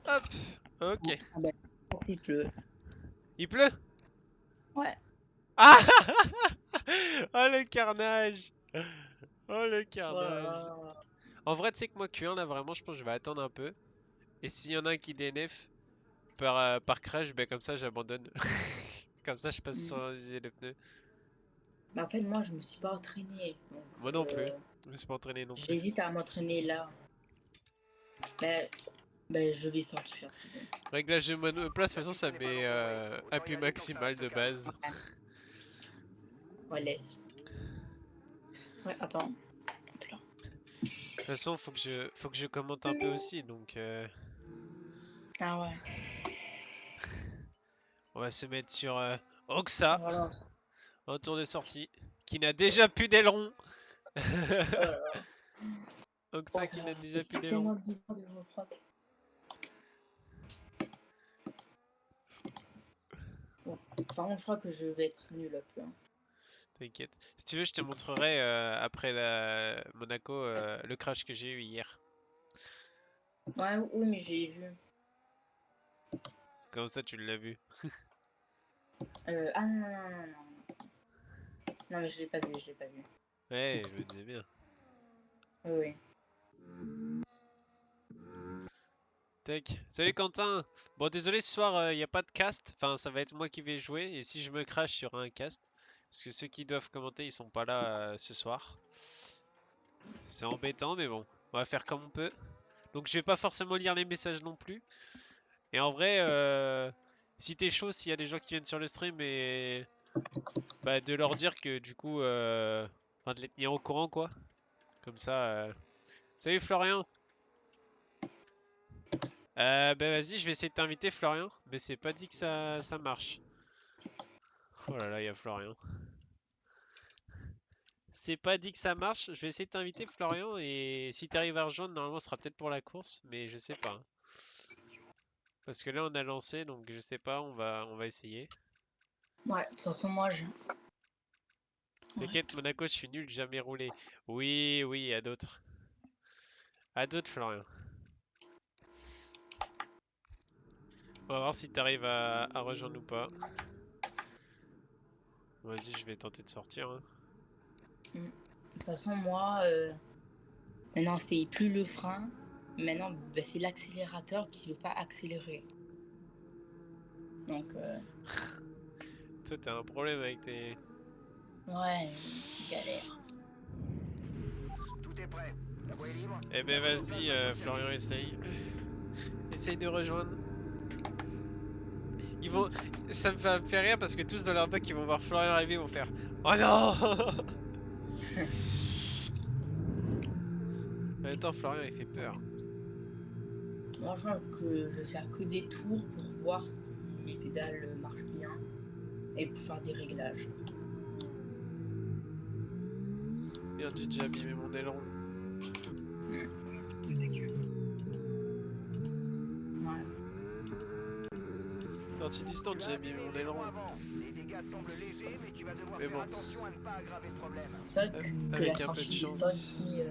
Hop. Ok. Ah ben, il pleut. Il pleut? Ouais. Ah! Oh le carnage! Oh le carnage! Voilà. En vrai, tu sais que moi, Q1 là, vraiment, je pense que je vais attendre un peu. Et s'il y en a un qui DNF par crash, ben comme ça, j'abandonne. Comme ça, je passe Mm. sans utiliser le pneu. Bah, en fait, moi, je me suis pas entraînée. Donc, Moi non plus. Je me suis pas entraîné non plus. j'hésite à m'entraîner là. Ben, je vais sortir, c'est bon. Réglage de monoplace, de toute façon, ça met appui maximal de base. Ouais, ouais, laisse. Ouais, attends. Hop là. De toute façon, faut que je commente un peu aussi, donc Ah ouais. on va se mettre sur Oxa, Voilà. en tour de sortie, qui n'a déjà plus d'aileron. Oh là là. Oh, Oxa qui n'a déjà plus c'est d'aileron. tellement bizarre de me reprendre. Bon. Par contre, je crois que je vais être nul hop là. T'inquiète. Si tu veux, je te montrerai après Monaco le crash que j'ai eu hier. Ouais, oui, mais j'ai vu. Comme ça, tu l'as vu. Ah non, non, non, non, non. Non, mais je l'ai pas vu, je l'ai pas vu. Ouais, je me disais bien. Oui, oui. Tac. Salut Quentin! Bon, désolé, ce soir, il n'y a pas de cast. Enfin, ça va être moi qui vais jouer. Et si je me crash, il y aura un cast. Parce que ceux qui doivent commenter, ils sont pas là ce soir. C'est embêtant, mais bon. On va faire comme on peut. Donc, je vais pas forcément lire les messages non plus. Et en vrai, si t'es chaud, s'il y a des gens qui viennent sur le stream et bah, de leur dire que du coup, enfin, de les tenir au courant, quoi. Comme ça. Salut Florian! Bah vas-y, je vais essayer de t'inviter Florian, mais c'est pas dit que ça marche. Oh là là, il y a Florian. C'est pas dit que ça marche, je vais essayer de t'inviter Florian et si t'arrives à rejoindre, normalement ce sera peut-être pour la course, mais je sais pas. Parce que là on a lancé, donc je sais pas, on va essayer. Ouais, de toute façon, moi, je. Ouais. T'inquiète, Monaco, je suis nul, jamais roulé. Oui, oui, à d'autres. À d'autres, Florian. On va voir si t'arrives à rejoindre ou pas. Vas-y, je vais tenter de sortir, hein. Mm. De toute façon, moi, maintenant, c'est plus le frein. Maintenant, ben, c'est l'accélérateur qui veut pas accélérer. Donc, Toi, t'as un problème avec tes... ouais, c'est galère. Tout est prêt. La voie est libre. Eh ben Bienvenue au gaz vas-y, Station Florian, Service. essaye. Essaye de rejoindre. Ils vont... Ça me fait rire parce que tous dans leur bac, ils vont voir Florian arriver, ils vont faire Oh non! En même temps, Florian, il fait peur. Moi, je crois que je vais faire que des tours pour voir si mes pédales marchent bien et pour faire des réglages. Merde, j'ai déjà abîmé mon aileron. Ouais. Sortie du stand, Tu j'ai as abîmé abîmé mon l'aileron aileron. avant. Les dégâts semblent légers, mais tu vas devoir Mais faire bon, attention à ne pas aggraver le problème. C'est vrai que la avec un peu de sortie du sol chance. ici.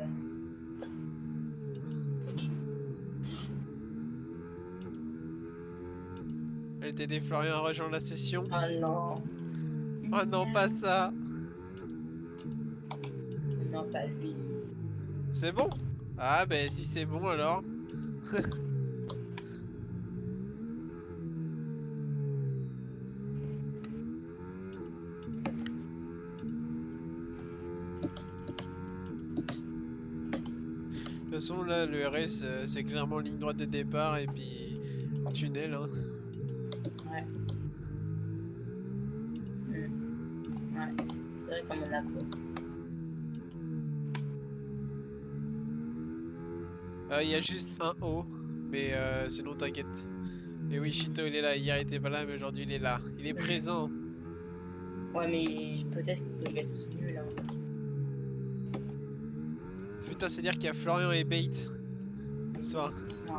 Elle t'aider Florian à rejoindre la session. Ah non. Oh non, pas ça! Non, pas lui. C'est bon? Ah, ben si c'est bon alors. De toute façon, là, le RS, c'est clairement ligne droite de départ et puis tunnel, hein. Ouais. Ouais. C'est vrai qu'à Monaco. Il y a juste un haut, mais sinon t'inquiète. Et oui, Shito il est là, hier il était pas là, mais aujourd'hui il est là. Il est présent. Ouais, mais peut-être que je vais être nul. Hein. Putain, c'est dire qu'il y a Florian et Bait ce soir. Ouais.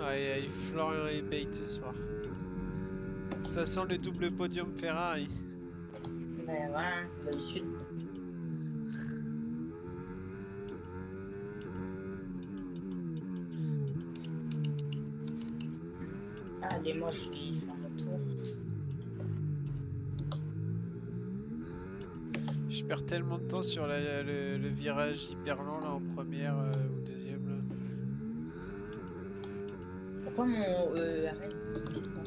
Aïe aïe, Florian et Bait ce soir. Ça sent le double podium Ferrari. Ben voilà, d'habitude. Allez, moi je vais faire mon tour. Je perds tellement de temps sur le virage hyper lent là en première ou deuxième là. Pourquoi mon RS se vide pas?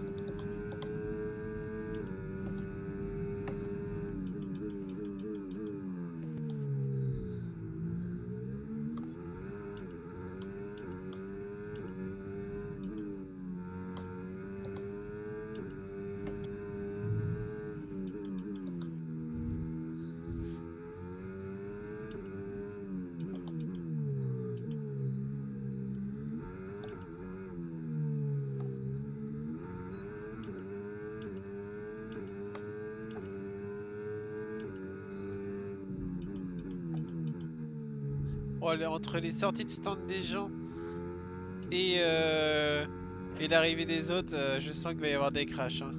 Oh, entre les sorties de stand des gens et, l'arrivée des autres, je sens qu'il va y avoir des crashs. Hein.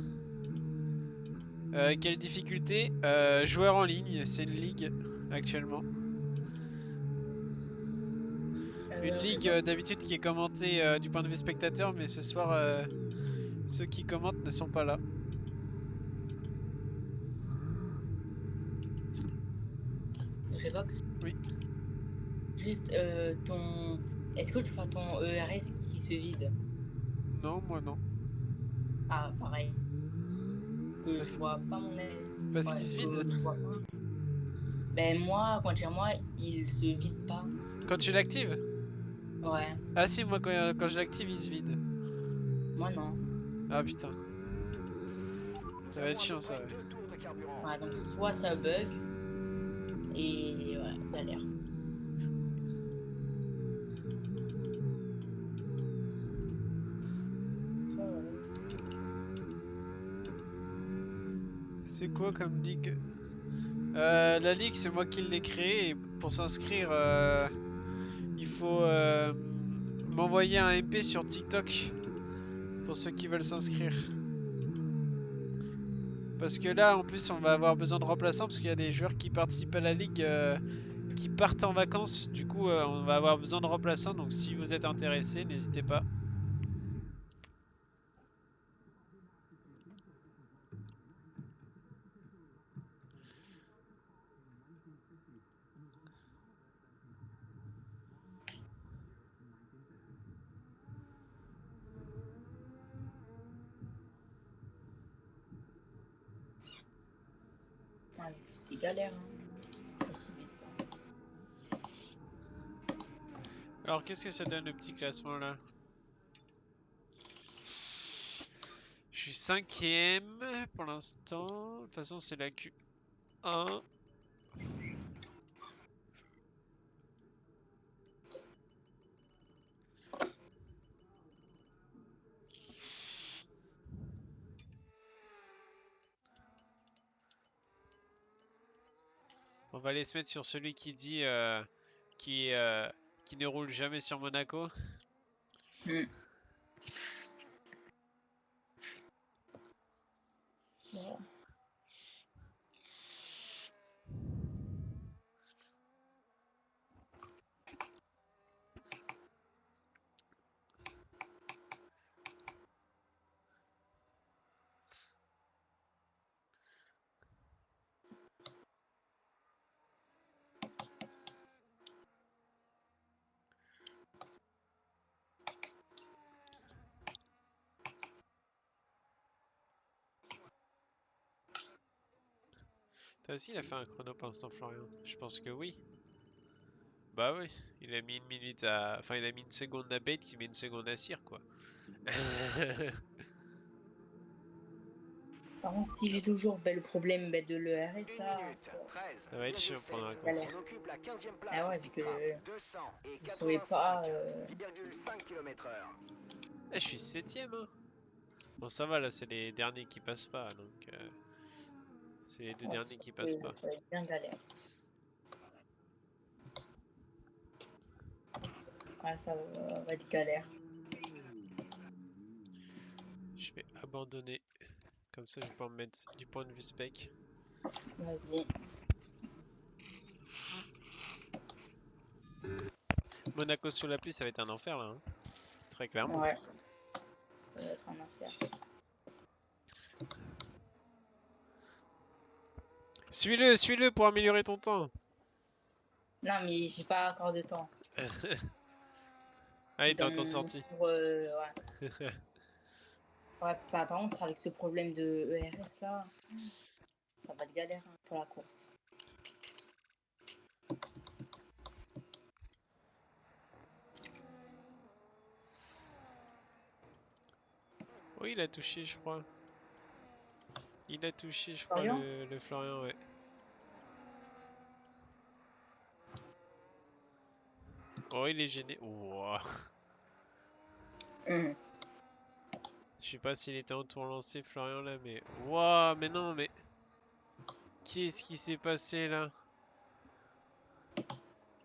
Quelle difficulté? Joueur en ligne, c'est une ligue actuellement. Une ligue Revox, d'habitude qui est commentée du point de vue spectateur, mais ce soir, ceux qui commentent ne sont pas là. Revox, Oui. juste ton. Est-ce que tu vois ton ERS qui se vide? Non, moi non. Ah, pareil. Que Parce, je vois pas mon ouais, parce qu'il se vide. que je vois pas. Ben moi, quand dire moi, il se vide pas. Quand tu l'actives? Ouais, Ah si, moi quand je l'active, il se vide. moi non. Ah putain, Nous ça va être avons à chiant peu ça, près ouais. 2 tours de carburant. Ouais, donc soit ça bug et ouais, galère. C'est quoi comme ligue? La ligue, c'est moi qui l'ai créée. Et pour s'inscrire, il faut m'envoyer un MP sur TikTok pour ceux qui veulent s'inscrire. Parce que là, en plus, on va avoir besoin de remplaçants parce qu'il y a des joueurs qui participent à la ligue qui partent en vacances. Du coup, on va avoir besoin de remplaçants. Donc, si vous êtes intéressé, n'hésitez pas. Ouais, c'est galère, hein. Ça se vide pas. Alors, qu'est-ce que ça donne le petit classement là? Je suis cinquième pour l'instant. De toute façon, c'est la Q1. On va aller se mettre sur celui qui dit qui, euh, qui ne roule jamais sur Monaco. Hmm. Voilà. Toi aussi, il a fait un chrono pour l'instant, Florian. Je pense que oui. Bah oui, il a mis une minute à. Enfin, il a mis une seconde à bait, il met une seconde à cire, quoi. Par contre, si j'ai toujours le problème de l'ERS, 1 ça, minute 13, Ça va être chiant pendant la course. galère. On occupe la 15e place Ah ouais, au vu speed que trap. 200 et je savais pas. 85,5 km/h. Eh, je suis septième, hein. Bon, ça va, là, c'est les derniers qui passent pas, donc. C'est les deux Ouais, derniers qui passent pas. ça va être bien galère. Ouais, ça va être galère. Je vais abandonner. Comme ça, je vais pouvoir me mettre du point de vue spec. Vas-y. Monaco sous la pluie, ça va être un enfer là. Hein. Très clairement. Ouais. Ça va être un affaire. Suis-le, suis-le pour améliorer ton temps. Non, mais j'ai pas encore de temps. Ah, C'est il t'as dans autant mon sorti. cours, ouais. Ouais, par contre, avec ce problème de ERS là, ça va être galère hein, pour la course. Oui, il a touché, je crois. Il a touché, je crois, Florian? le Florian, ouais. Oh, il est gêné. Ouah. Hum. Je sais pas s'il était en tour lancé, Florian, là, mais... Ouah, mais non, mais... Qu'est-ce qui s'est passé, là?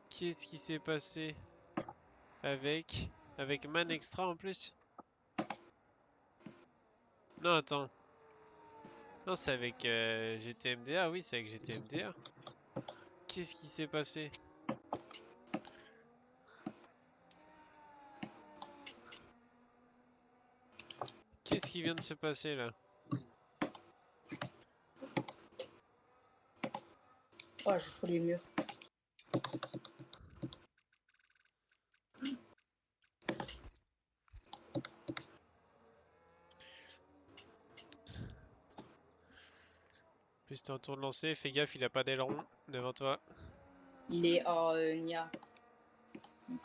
Qu'est-ce qui s'est passé? Avec... Avec Man Extra, en plus? Non, attends. Non, c'est avec GTMDA, oui, c'est avec GTMDA. Qu'est-ce qui s'est passé? Qu'est-ce qui vient de se passer, là? Ouais, je ferai mieux. Plus t'es en tour de lancer, fais gaffe, il a pas d'aileron devant toi. Il est hors Nia. Donc,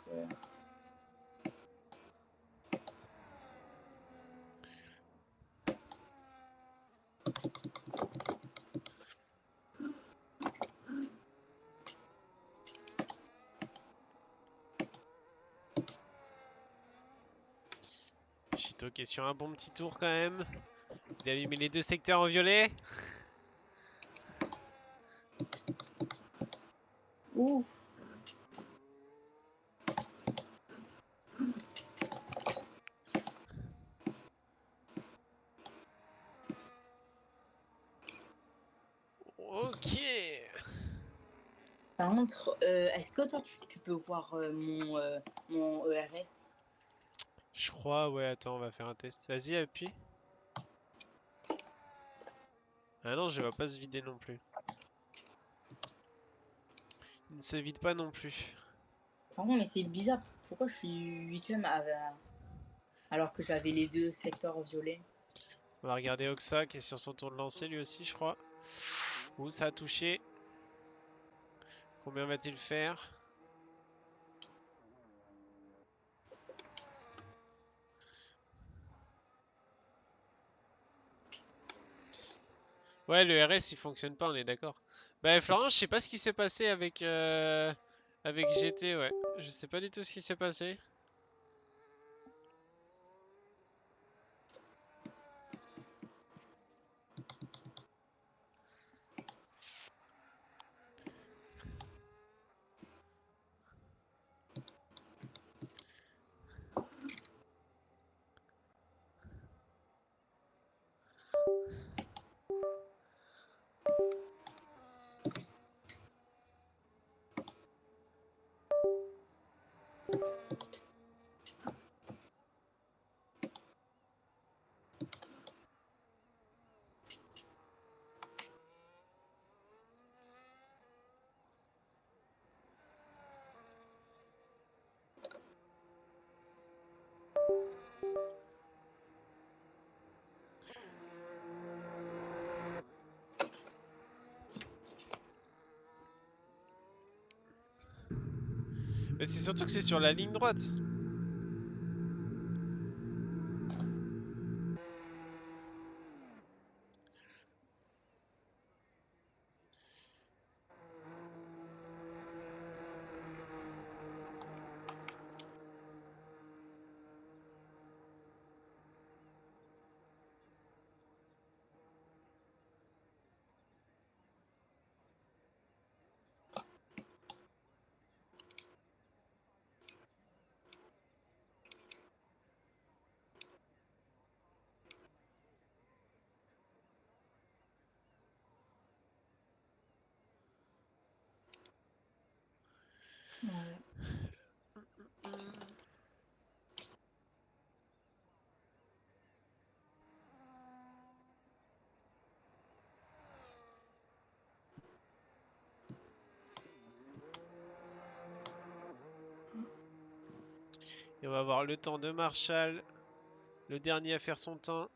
Chito qui est sur un bon petit tour quand même. Il a allumé les deux secteurs en violet. Ouf. Ok. Par contre, est-ce que toi tu peux voir mon ERS? Je crois, ouais, attends, on va faire un test. Vas-y, appuie. Ah non, je vais pas se vider non plus. Il ne se vide pas non plus. Par contre, mais c'est bizarre. Pourquoi je suis 8ème alors que j'avais les deux secteurs violets? On va regarder Oxa qui est sur son tour de lancer lui aussi, je crois. Ouh, ça a touché. Combien va-t-il faire? Ouais, le RS il fonctionne pas, on est d'accord. Bah, Florent, je sais pas ce qui s'est passé avec GT, ouais. Je sais pas du tout ce qui s'est passé. Mais c'est surtout que c'est sur la ligne droite. Ouais. Et on va voir le temps de Marshall. Le dernier à faire son temps.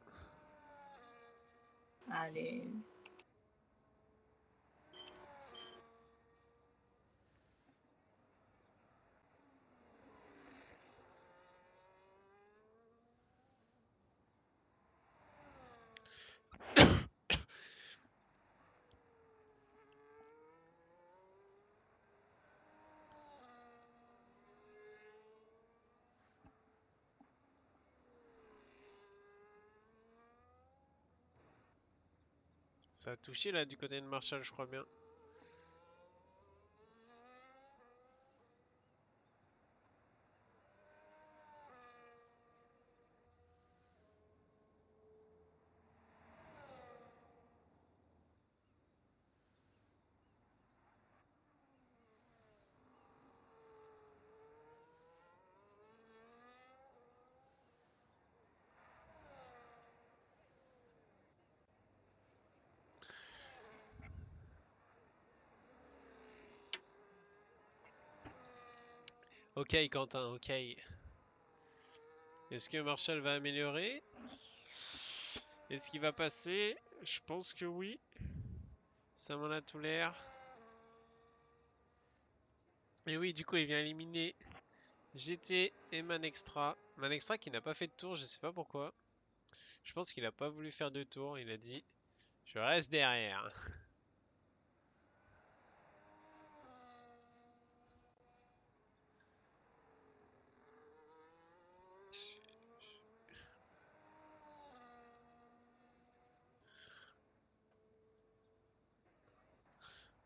Allez. Ça a touché là du côté de Marshall, je crois bien. Ok, Quentin, ok. Est-ce que Marshall va améliorer? Est-ce qu'il va passer? Je pense que oui. Ça m'en a tout l'air. Et oui, du coup, il vient éliminer GT et Manextra. Manextra qui n'a pas fait de tour, je sais pas pourquoi. Je pense qu'il a pas voulu faire de tour. Il a dit, je reste derrière.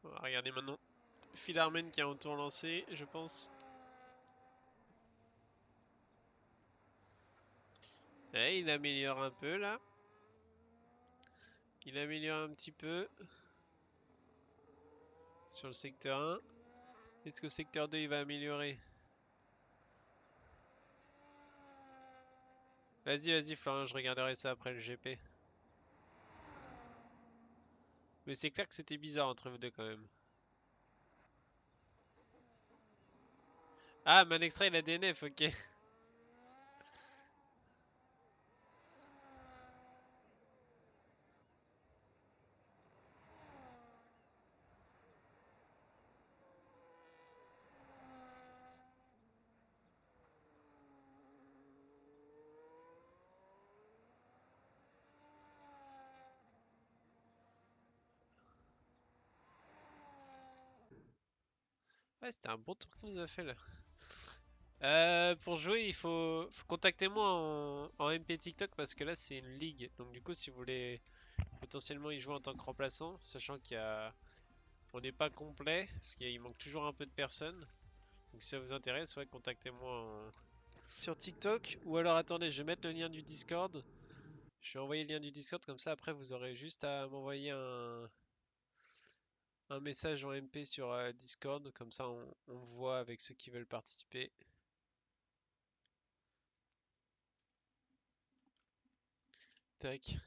On va regarder maintenant. Phil Harmon qui a un tour lancé, je pense. Et il améliore un peu là. Il améliore un petit peu sur le secteur 1. Est-ce que le secteur 2 il va améliorer? Vas-y, vas-y Florian, je regarderai ça après le GP. Mais c'est clair que c'était bizarre entre vous deux quand même. Ah, Manextra il a DNF, ok. Ouais, c'était un bon tour qu'il nous a fait là. Pour jouer, faut contacter-moi en MP TikTok parce que là c'est une ligue. Donc du coup, si vous voulez potentiellement y jouer en tant que remplaçant, sachant on n'est pas complet parce qu'il manque toujours un peu de personnes. Donc si ça vous intéresse, ouais, contactez-moi sur TikTok ou alors attendez, je vais mettre le lien du Discord. Je vais envoyer le lien du Discord comme ça après vous aurez juste à m'envoyer un message en MP sur Discord, comme ça on voit avec ceux qui veulent participer. Tac.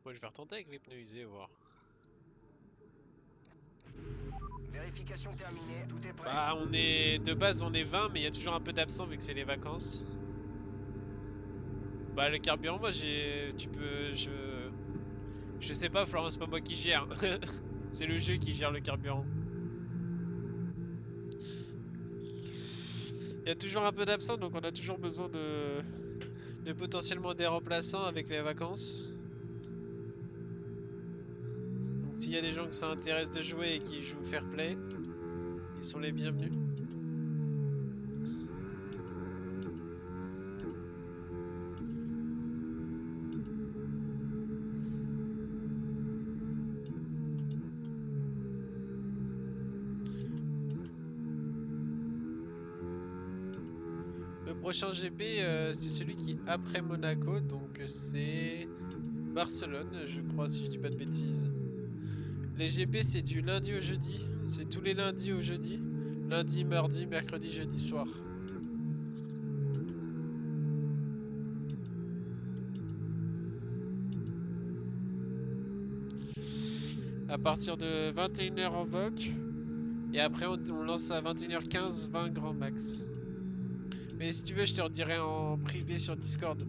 Moi je vais retenter avec les pneus usés, voir. Vérification terminée, tout est prêt. Bah on est de base on est 20 mais il y a toujours un peu d'absents vu que c'est les vacances. Bah le carburant moi tu peux je sais pas Florent, c'est pas moi qui gère. C'est le jeu qui gère le carburant. Il y a toujours un peu d'absents donc on a toujours besoin de potentiellement des remplaçants avec les vacances. Donc s'il y a des gens que ça intéresse de jouer et qui jouent fair play, ils sont les bienvenus. Prochain GB, c'est celui qui est après Monaco, donc c'est Barcelone, je crois, si je dis pas de bêtises. Les GB, c'est du lundi au jeudi. C'est tous les lundis au jeudi. Lundi, mardi, mercredi, jeudi soir. À partir de 21h en VOC. Et après, on lance à 21h15, 20 grand max. Mais si tu veux, je te redirai en privé sur Discord.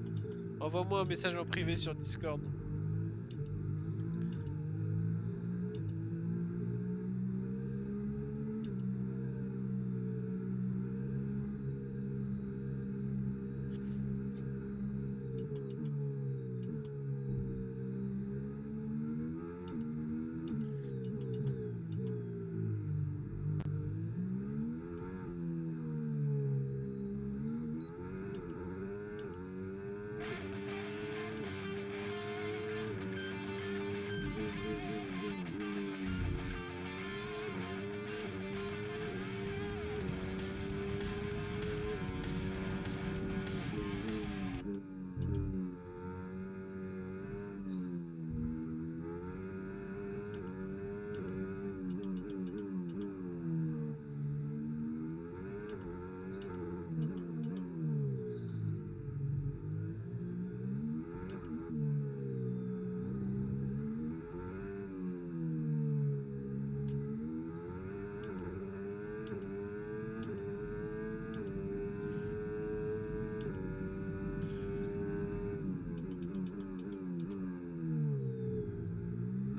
Envoie-moi un message en privé sur Discord.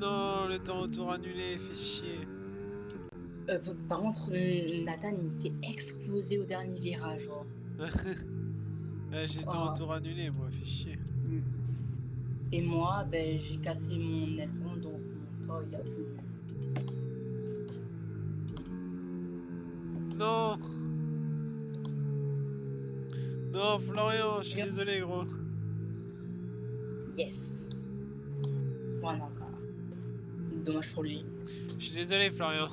Non, le temps retour annulé, fait chier. Par contre, Nathan, il s'est explosé au dernier virage. Oh. J'ai temps Oh. retour annulé, moi, fait chier. Et moi, ben, j'ai cassé mon aileron, donc mon toit, il a plus. Non! Non, Florian, je suis désolé, gros. Yes. Ouais, non, ça. Dommage pour lui. Je suis désolé, Florian.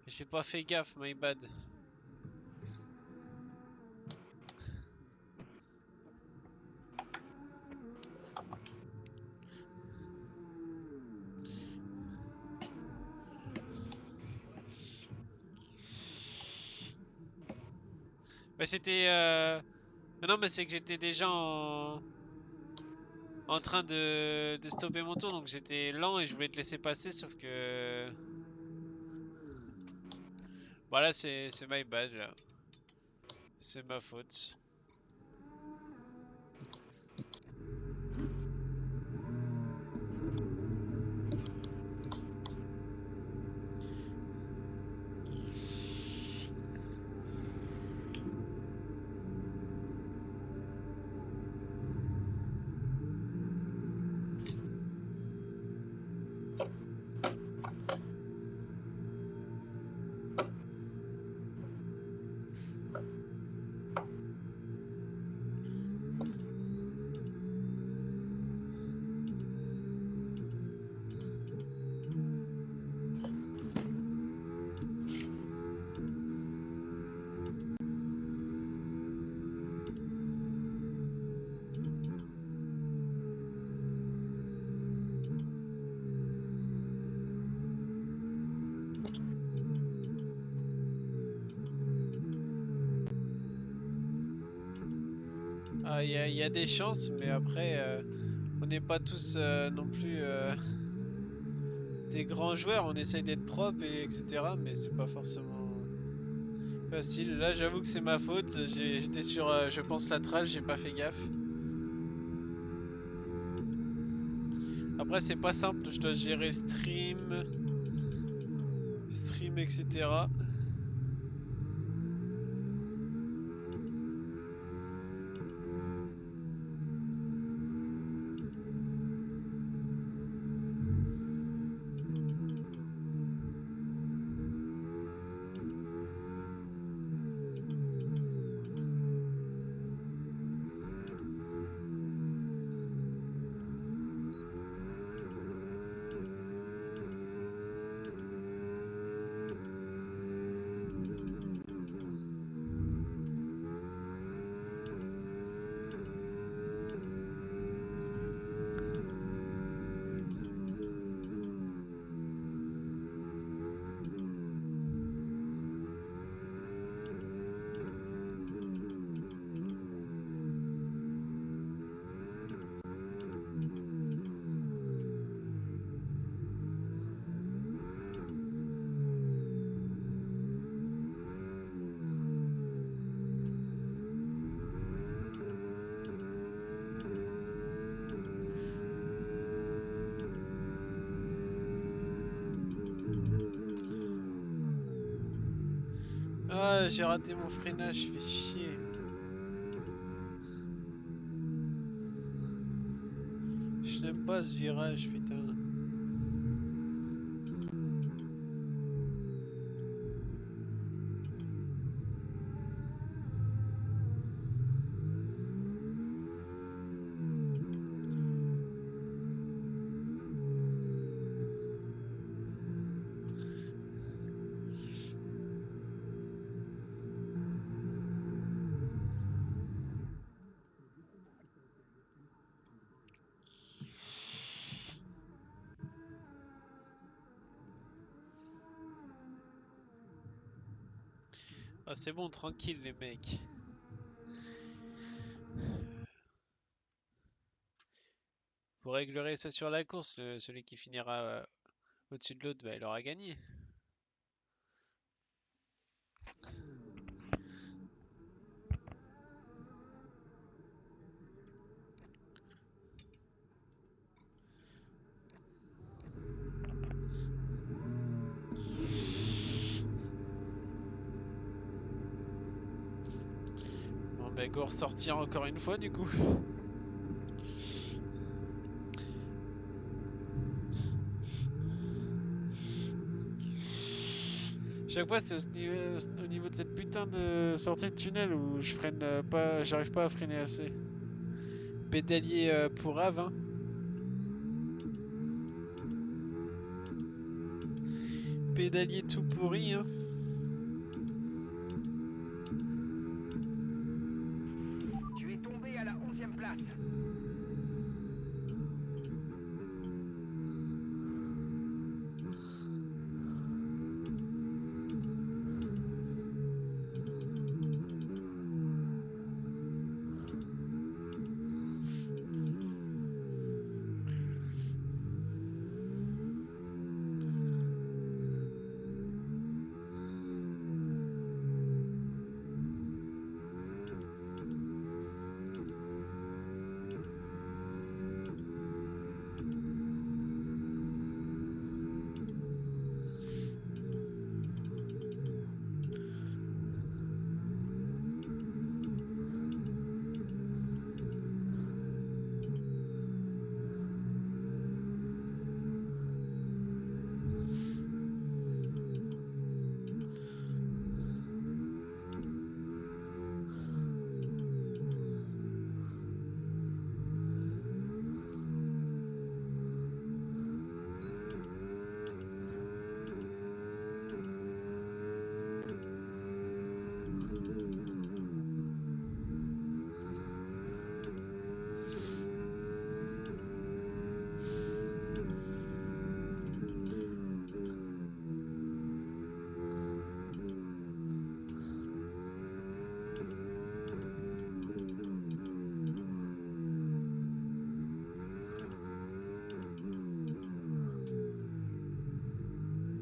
J'ai pas fait gaffe, my bad. Bah c'était... Non, mais c'est que j'étais déjà en train de stopper mon tour, donc j'étais lent et je voulais te laisser passer, sauf que... Voilà, c'est my bad, là. C'est ma faute. Ah, y a des chances, mais après, on n'est pas tous non plus des grands joueurs. On essaye d'être propre et etc. Mais c'est pas forcément facile. Là, j'avoue que c'est ma faute. J'étais sur, je pense, la trace, j'ai pas fait gaffe. Après, c'est pas simple. Je dois gérer stream, etc. j'ai raté mon freinage, fais chier. Je n'aime pas ce virage, putain. Ah, c'est bon, tranquille les mecs. Vous réglerez ça sur la course. Celui qui finira au-dessus de l'autre, bah, il aura gagné. Bon, bah, go ressortir encore une fois du coup. Chaque fois, c'est au niveau de cette putain de sortie de tunnel où je freine pas, j'arrive pas à freiner assez. Pédalier pour Ave, hein. Pédalier tout pourri, hein. Tu es tombé à la 11e place.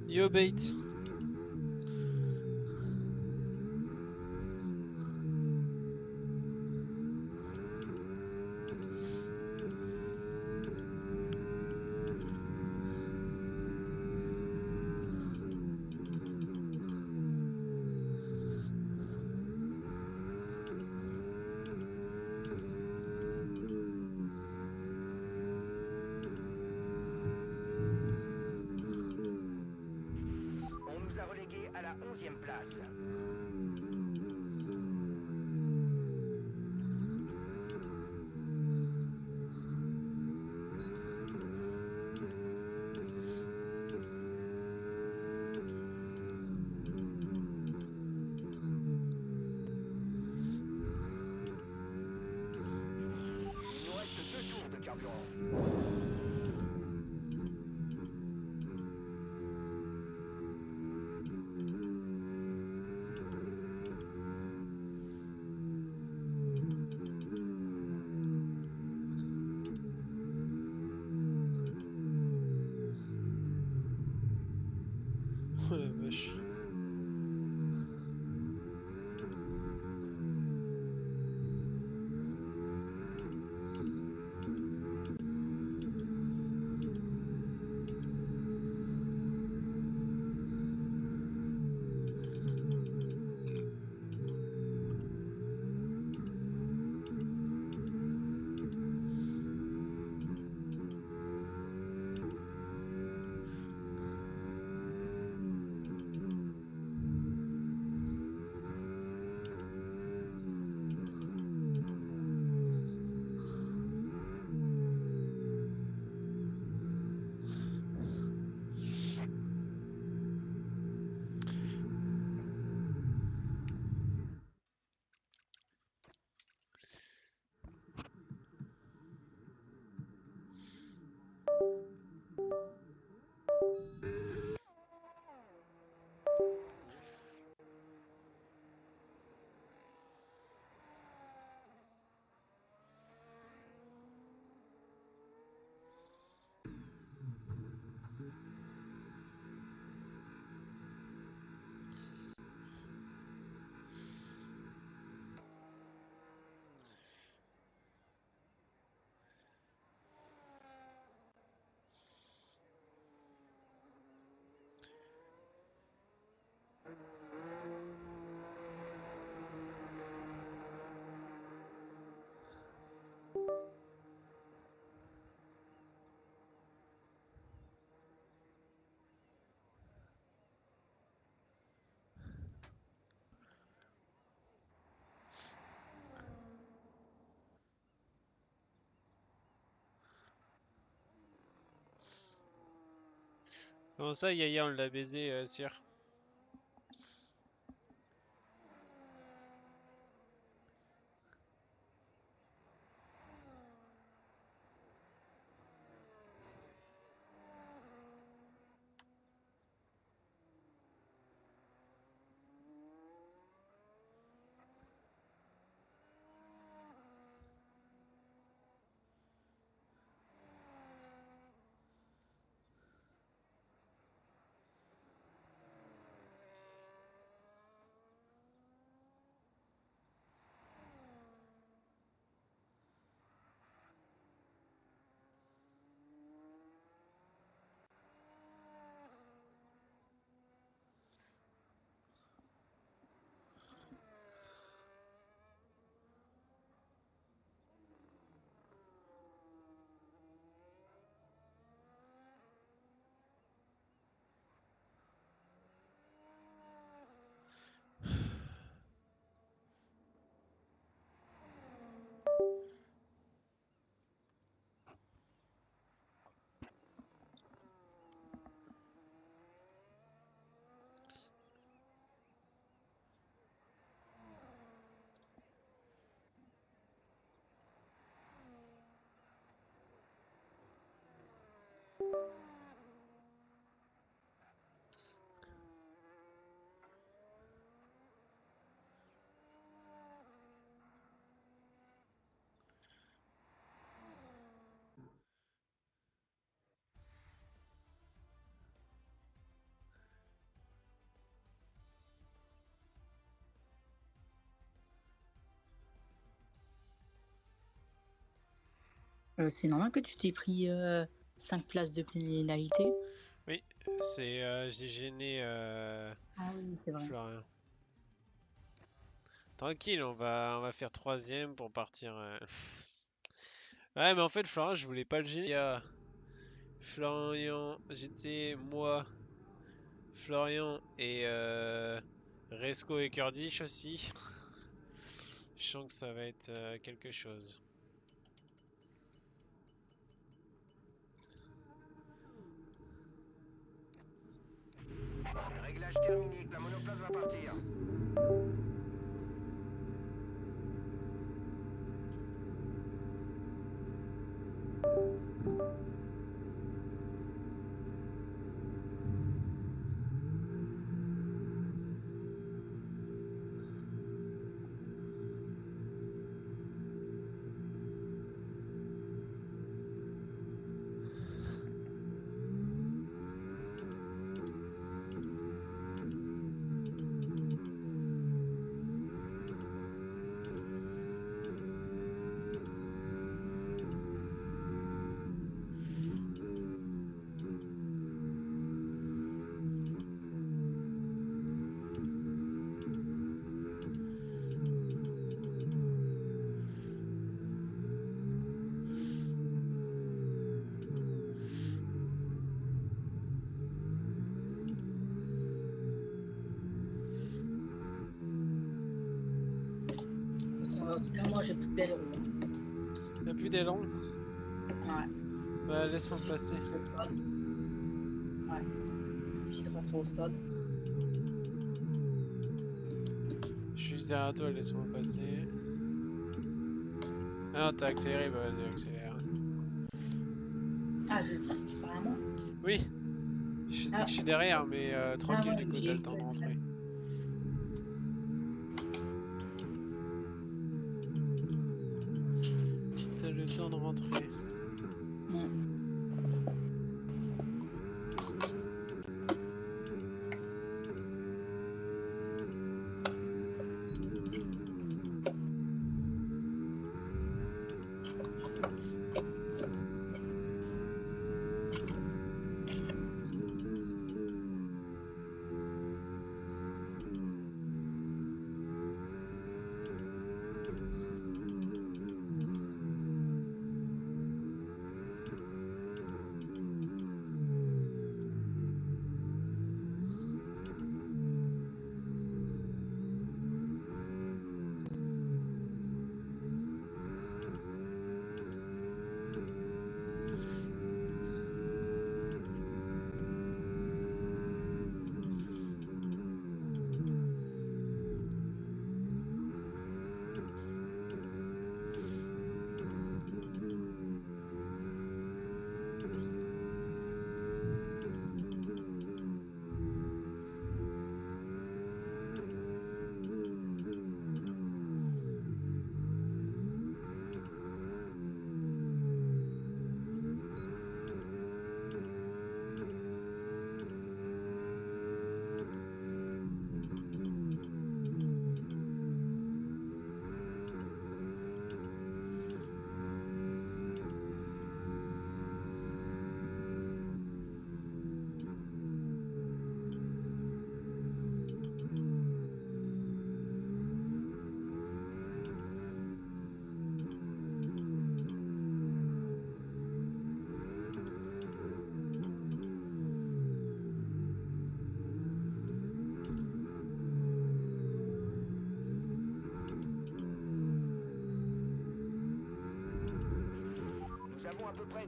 Yo bait. On nous a relégués à la 11e place. Il nous reste 2 tours de carburant. Oh la vache. Comment ça, Yaya, on l'a baisé, Sir? C'est normal que tu t'aies pris 5 places de pénalité? Oui, j'ai gêné Ah oui, c'est vrai. Florian. Tranquille, on va faire troisième pour partir. Ouais, mais en fait, Florian, je voulais pas le gêner. Il y a Florian, j'étais moi, Florian et Resco et Kurdish aussi. Je sens que ça va être quelque chose. Réglage terminé, la monoplace va partir. En tout cas, moi, j'ai plus d'aileron. Y'a plus d'élan? Ouais. Bah, laisse-moi passer. Au stade. Ouais. Petite rentrée au stade. Je suis derrière toi, laisse-moi passer. Ah non, t'as accéléré, bah vas-y, accélère. Ah, je parle à moi? Oui, je sais Ah, que je suis derrière, mais ah tranquille, ouais, du coup, t'as j'ai le temps de cru que rentrer. T'as le temps de rentrer.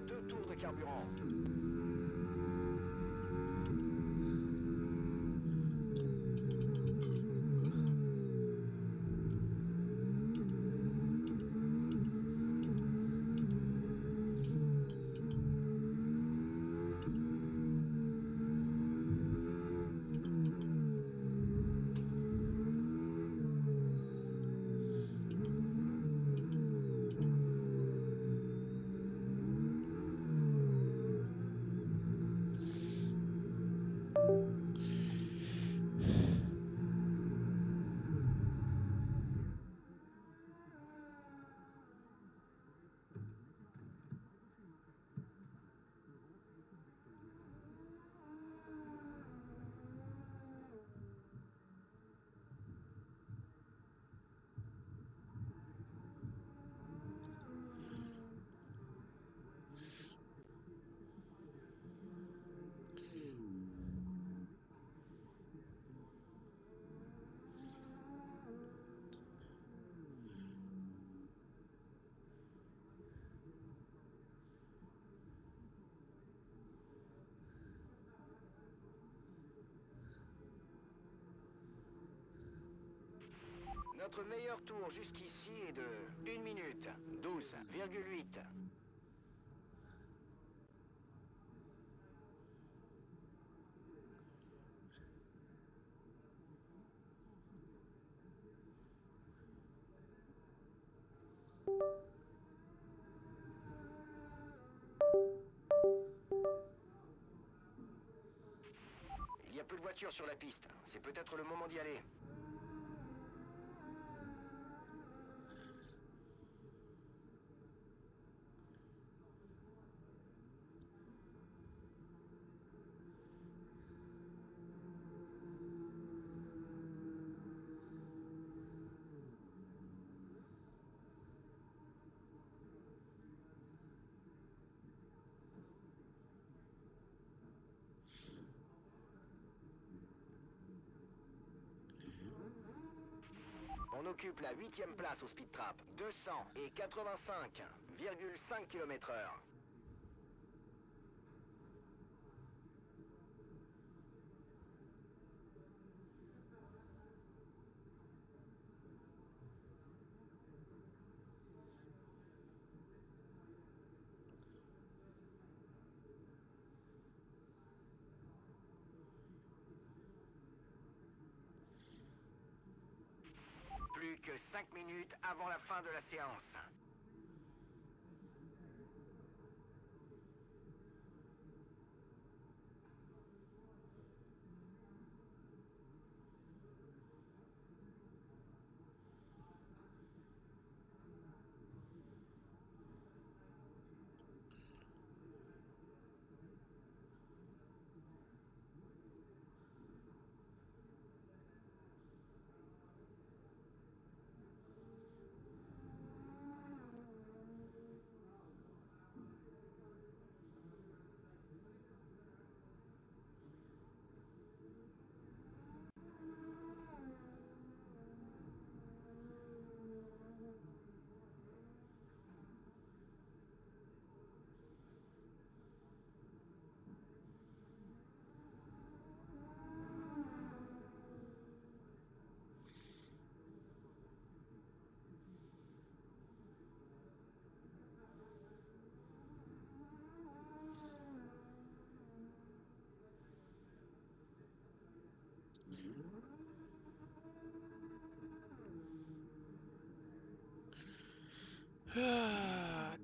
2 tours de carburant. Notre meilleur tour jusqu'ici est de 1 minute 12,8. Il y a peu de voitures sur la piste. C'est peut-être le moment d'y aller. On occupe la 8e place au speed trap. 285,5 km/h. Plus que 5 minutes avant la fin de la séance.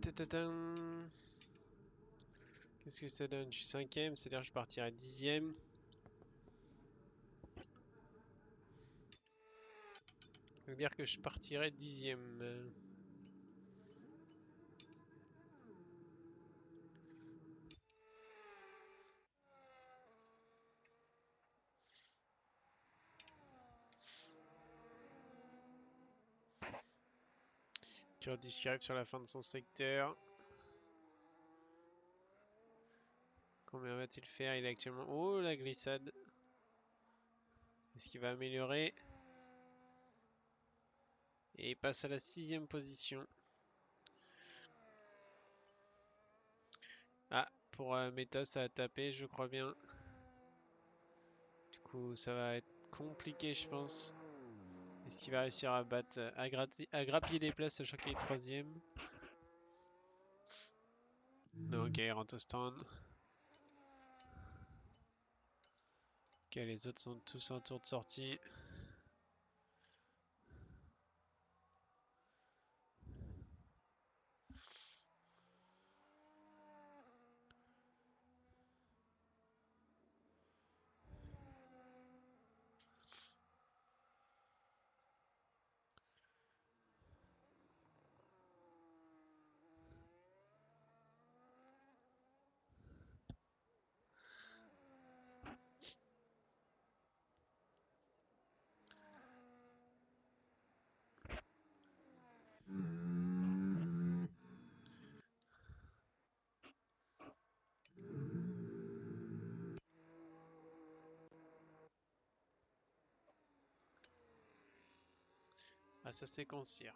Tatatin. Qu'est-ce que ça donne? Je suis 5ème, c'est-à-dire que je partirai 10ème. Ça veut dire que je partirai 10ème. Curtis qui arrive sur la fin de son secteur. Combien va-t-il faire? Il est actuellement... Oh, la glissade. Est-ce qu'il va améliorer? Et il passe à la 6ème position. pour Métas à taper, je crois bien. Du coup, ça va être compliqué, je pense. Est-ce qu'il va réussir à battre, à grappiller des places, sachant qu'il est troisième? Non, ok, il rentre au stand. Ok, les autres sont tous en tour de sortie. Ah, ça c'est concire.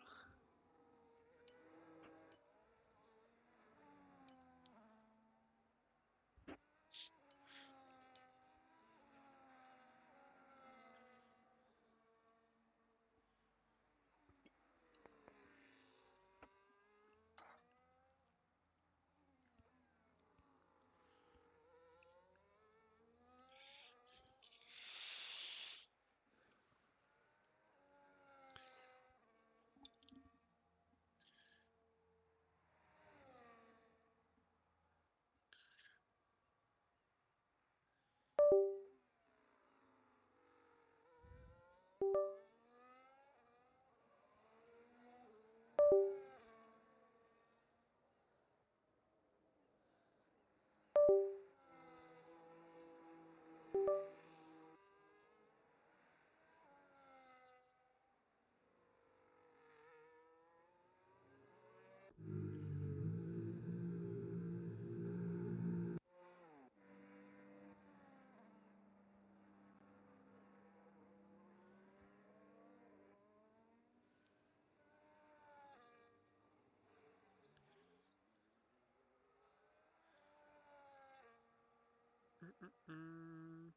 Hmm.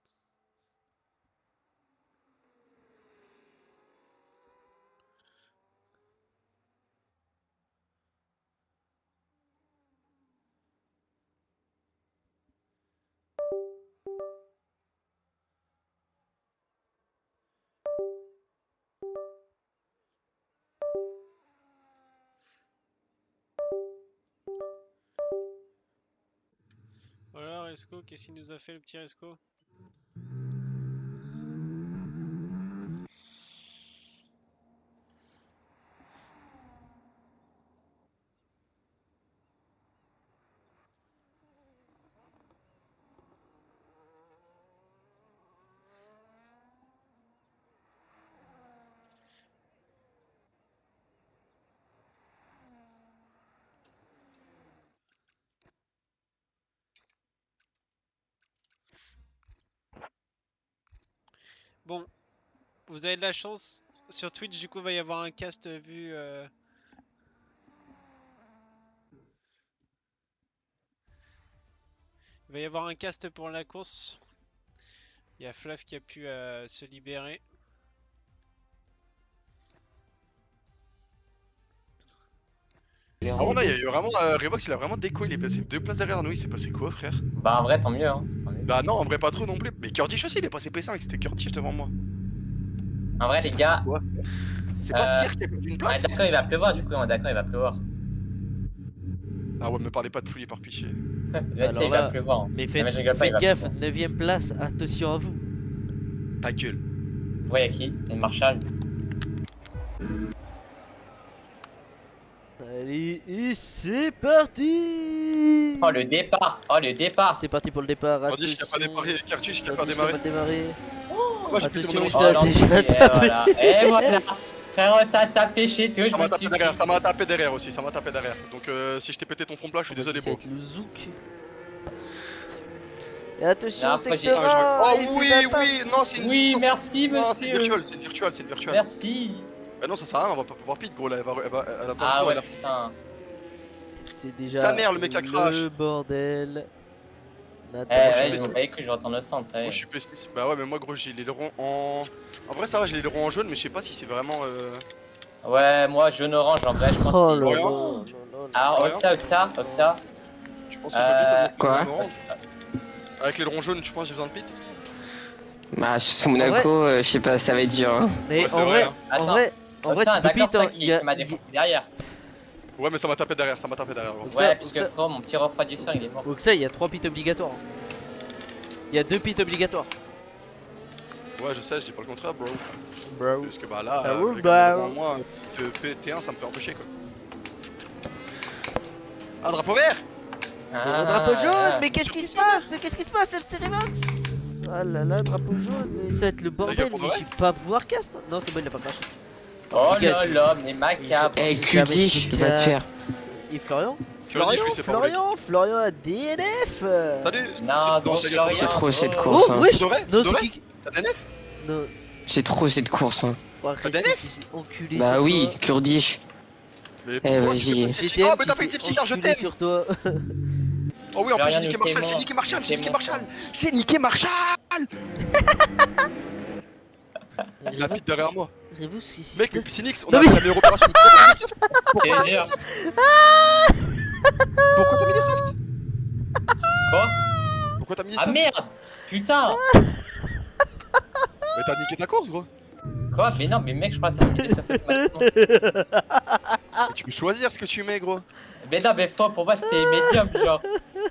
Voilà, Resco, qu'est-ce qu'il nous a fait le petit Resco? Bon, vous avez de la chance. Sur Twitch, du coup, il va y avoir un cast vu. Il va y avoir un cast pour la course. Il y a Fluff qui a pu se libérer. Ah ouais, là, il y a eu vraiment. Revox, il a vraiment déco, il est passé 2 places derrière nous, il s'est passé quoi, frère? Bah en vrai tant mieux hein. Tant mieux. Bah non, en vrai, pas trop non plus. Mais Kurdish aussi, il est passé P5, c'était Kurdish devant moi. En vrai les gars, Quoi, frère? C'est pas Sir qui a perdu une on est place? d'accord il va pleuvoir du coup, on est d'accord il va pleuvoir. Ah ouais, me parlez pas de poulies par piché. Tu sais Alors il va là, pleuvoir. mais Non, faites, mais je rigole pas, il faites va gaffe, pleuvoir. 9ème place, attention à vous. Ta gueule. Vous voyez qui? Il y a une Marshall. Allez, et c'est parti. Oh le départ! Oh le départ! C'est parti pour le départ, Kurdish qui a pas attention. démarré, Kurdish qui a pas Kurdish démarré. mal démarré. Moi, j'ai pu Attention, demander ça Oh a l'enculé, déjà et tapé. voilà. Et voilà! Frérot ça a tapé chez toi, je Ça m'a me tapé suis derrière, pris. ça m'a tapé derrière aussi, ça m'a tapé derrière. Donc si je t'ai pété ton front plat, je suis Ah bah, désolé, ça va bro. être le zouk. Et attention, Non, après, secteur j'ai- Ah, 1. oh et oui, c'est d'attaque. oui, non, c'est une. Oui, non, merci Non, c'est monsieur! virtual, c'est virtual, c'est virtual. Merci! Bah non, ça sert à rien, on va pas pouvoir pit, gros, là, elle a pas Ah le ouais temps, putain! C'est La déjà merde, le mec à crash. le bordel. Nathan. Ouais, ils m'ont pas que je retourne au stand, ça y Moi est. je suis pessimiste. Bah ouais, mais moi gros, j'ai les ailerons en. En vrai, ça va, j'ai les ailerons en jaune, mais je sais pas si c'est vraiment. Ouais, moi, jaune-orange, en vrai, je pense Oh que là c'est... là, Florian non, non, non. Alors, Florian Oxa. Tu penses qu'on peut vite avec Quoi l'aileron orange Avec l'aileron jaune, tu penses que j'ai besoin de pit Bah, je suis sous Monaco, je sais pas, ça va être dur. Hein. Mais Ouais, c'est en vrai, vrai, hein. en Attends. vrai, en vrai, Oxa, tu peux d'accord, pit, hein. ça qui m'a défoncé derrière. Ouais, mais ça m'a tapé derrière, gros. Ça, Ouais, puisque ça- frérot, mon petit refroidisseur, il est mort. Donc ça, il y a 3 pits obligatoires. Il y a 2 pits obligatoires. Ouais, je sais, je dis pas le contraire, bro. Bro. Parce que bah là, Ah ouais, avec bah. un aileron en moins, T1, ça me fait un peu chier quoi. Ah, drapeau vert Un drapeau jaune, mais qu'est-ce Sur qui qui se ça passe? Mais qu'est-ce qui se passe, c'est le Revox? Ah là là, drapeau jaune, mais ça va être le bordel, gueule mais pour de vrai j'ai pas pouvoir cast. Non, c'est bon, il a pas craché. Oh Dégage. là là, mais macabre. Eh, Je vais Q10, mettre va te faire. Et Florian? Florian, je sais pas où il est. Florian a DNF. Salut Non, donc c'est Florian. C'est trop cette oh. course. Oh, Hein. wesh. C'est vrai Non, C'est vrai c'est qui? T'as DNF Non. C'est trop cette course. Hein. Oh, arrête, DNF? c'est enculé Bah sur oui, toi. Kurdish. Mais Eh, pourquoi vas-y. tu fais petit GTM, Oh, mais t'as fait c'est petit car, je enculé t'aime sur toi. Oh oui, en plus Florian, j'ai niqué nous Marshall, t'aimons. j'ai niqué Marshall, j'ai Nous niqué t'aimons. Marshall J'ai niqué Marshall Il a pite derrière moi. Revox, qu'est-ce qui Mec, se mais passe? Psynix, on Non, a mais- fait la meilleure opération. Pourquoi t'as mis des C'est softs dur. Pourquoi t'as mis des softs Quoi? Pourquoi t'as mis des Ah softs merde! Putain! Mais t'as niqué ta course, gros. Quoi? Mais non, mais mec, je crois que ça m'a mis des softs automatiquement. Mais tu peux choisir ce que tu mets, gros. Mais non, mais frère, pour moi, c'était médium, genre.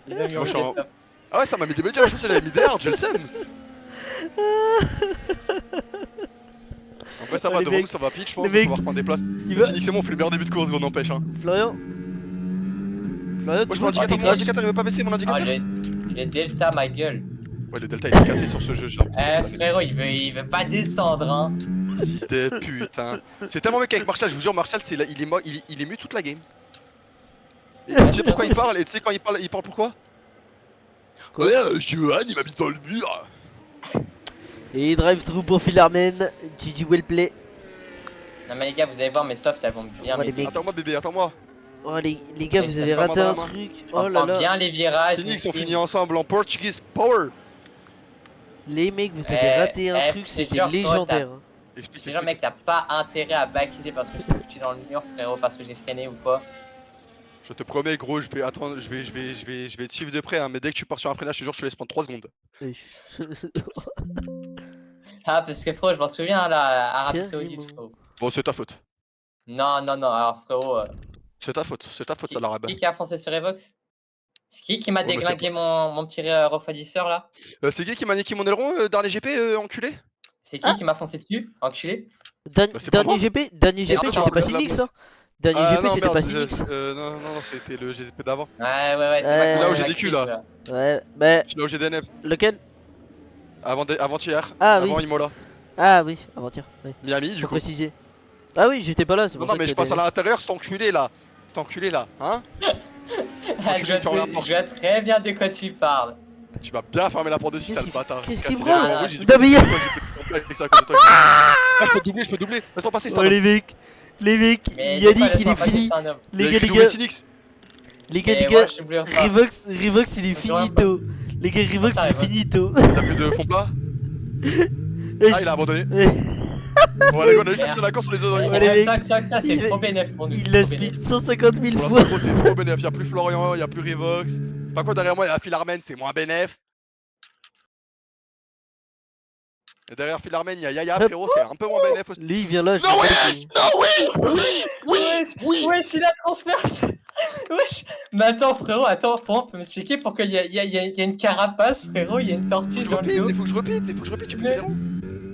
Ils ont mis Moi, au je suis des en- softs. Ah ouais, ça m'a mis des médias, je pensais qu'elle avait mis des hard, j'ai le seum. En vrai, ça Oh, va, les devant nous, mecs. ça va pitch, je pense, Les on va mecs. pouvoir prendre des places. Tu veux? Phoenix et moi, on fait le meilleur début de course, gros, n'empêche, hein. Florian? Florian, Moi, tu mon vois, tu indicateur, craches. il veut pas baisser, mon Ah, indicateur. le delta, ma gueule. Ouais, le delta, il est cassé sur ce jeu, j'ai l'impression. Eh, frérot, il veut pas descendre, hein. Fils de putain. C'est tellement mec avec Marshall, je vous jure, Marshall, c'est il est mort, il est mu toute la game. Et tu sais pourquoi il parle? Et tu sais quand il parle pourquoi? Quoi? Ouais, Johan, il m'habite dans le mur. Et drive through pour Philarmen. GG well play. Non, mais les gars, vous allez voir, mes softs, elles vont bien Ouais, les m'aider. mecs. Attends-moi, bébé, attends-moi. Oh les gars, Et vous ça avez fait pas raté mal un à la main. truc. On Oh là prend là. bien les virages. Phoenix, on mesquines. finit ensemble en Portuguese Power. Les mecs, vous avez raté un truc, c'est c'était genre, légendaire. hein. Explique, C'est genre, mec, t'as pas intérêt à backiser parce que je suis foutu dans le mur, frérot, parce que j'ai freiné ou quoi. Je te promets, gros, je vais attendre, je vais te suivre de près, hein, mais dès que tu pars sur un freinage, je te jure, je te laisse prendre 3 secondes. Wesh. Ah, parce que frérot, je m'en souviens là, à Arabie Tiens, Saoudite, dis-moi. frérot. Bon, c'est ta faute. Non, alors frérot. C'est ta faute, ça l'arabe. Qui a foncé sur Evox? C'est qui m'a Oh, bah, c'est déglingué mon petit refroidisseur là? C'est qui m'a niqué mon aileron, dernier GP, enculé? C'est qui m'a foncé dessus? Enculé? Bah, c'est pas moi. Dernier GP, attends, c'était pas la Sinix, bosse. hein. Dernier Ah GP, non, c'était pas merde, Sinix. non, c'était le GP d'avant. Ouais. Ouais. Là où j'ai ma des culs, là. clip, Ouais, bah, Là où j'ai DNF, lequel? avant-hier, Ah avant oui. Imola. Ah oui, avant-hier. Ouais, Miami, du faut coup. préciser. Ah oui, j'étais pas là, c'est Non, pour non, ça mais que je passe à t'as- l'intérieur, cet enculé là. Hein? Ah, tu lui fermes la porte. je vois très bien de quoi tu parles. Tu vas bien fermer la porte dessus, Qu'est-ce sale qu'il- bâtard. qu'est-ce Casser qu'il les branle ailerons rouges, j'ai dit, Non, mais il y a- c'est toi que j'ai fait avec ça, à cause de toi que j'ai fait. Ah, je peux doubler, laisse-moi passer, c'est Oh un les mecs, Mais Yannick laisse-moi il est passer, fini. c'est un homme. Les gars, Phoenix. les gars, Mais les moi, gars, je t'oublie pas. Revox il est J'aurais finito. Les gars, Revox Ça il est arrive. finito. T'as plus de fond plat? Ah, il a abandonné. Bon, allez, go, on a juste Merde. fait la course sur les autres. Ouais, les mecs, Ça, c'est il- trop bénéf pour nous. Il c'est l'a trop bénéf. split 150 000 Pour fois. l'instant, gros, c'est trop bénéf. Y'a plus Florian, y'a plus Revox. Par contre, derrière moi, y'a Philarmen, c'est moins bénéf. Et derrière Philarmen, y'a Yaya, frérot, c'est un peu moins bénéf aussi. Lui il vient là, je Non, sais pas wesh! si- Non, oui! Wesh, il a transpercé. Wesh. Mais attends, frérot, on peut m'expliquer pourquoi il y a une carapace, frérot, il y a une tortue Faut dans que le je dos. repite, faut que je repite, tu peux Mais- les ronds.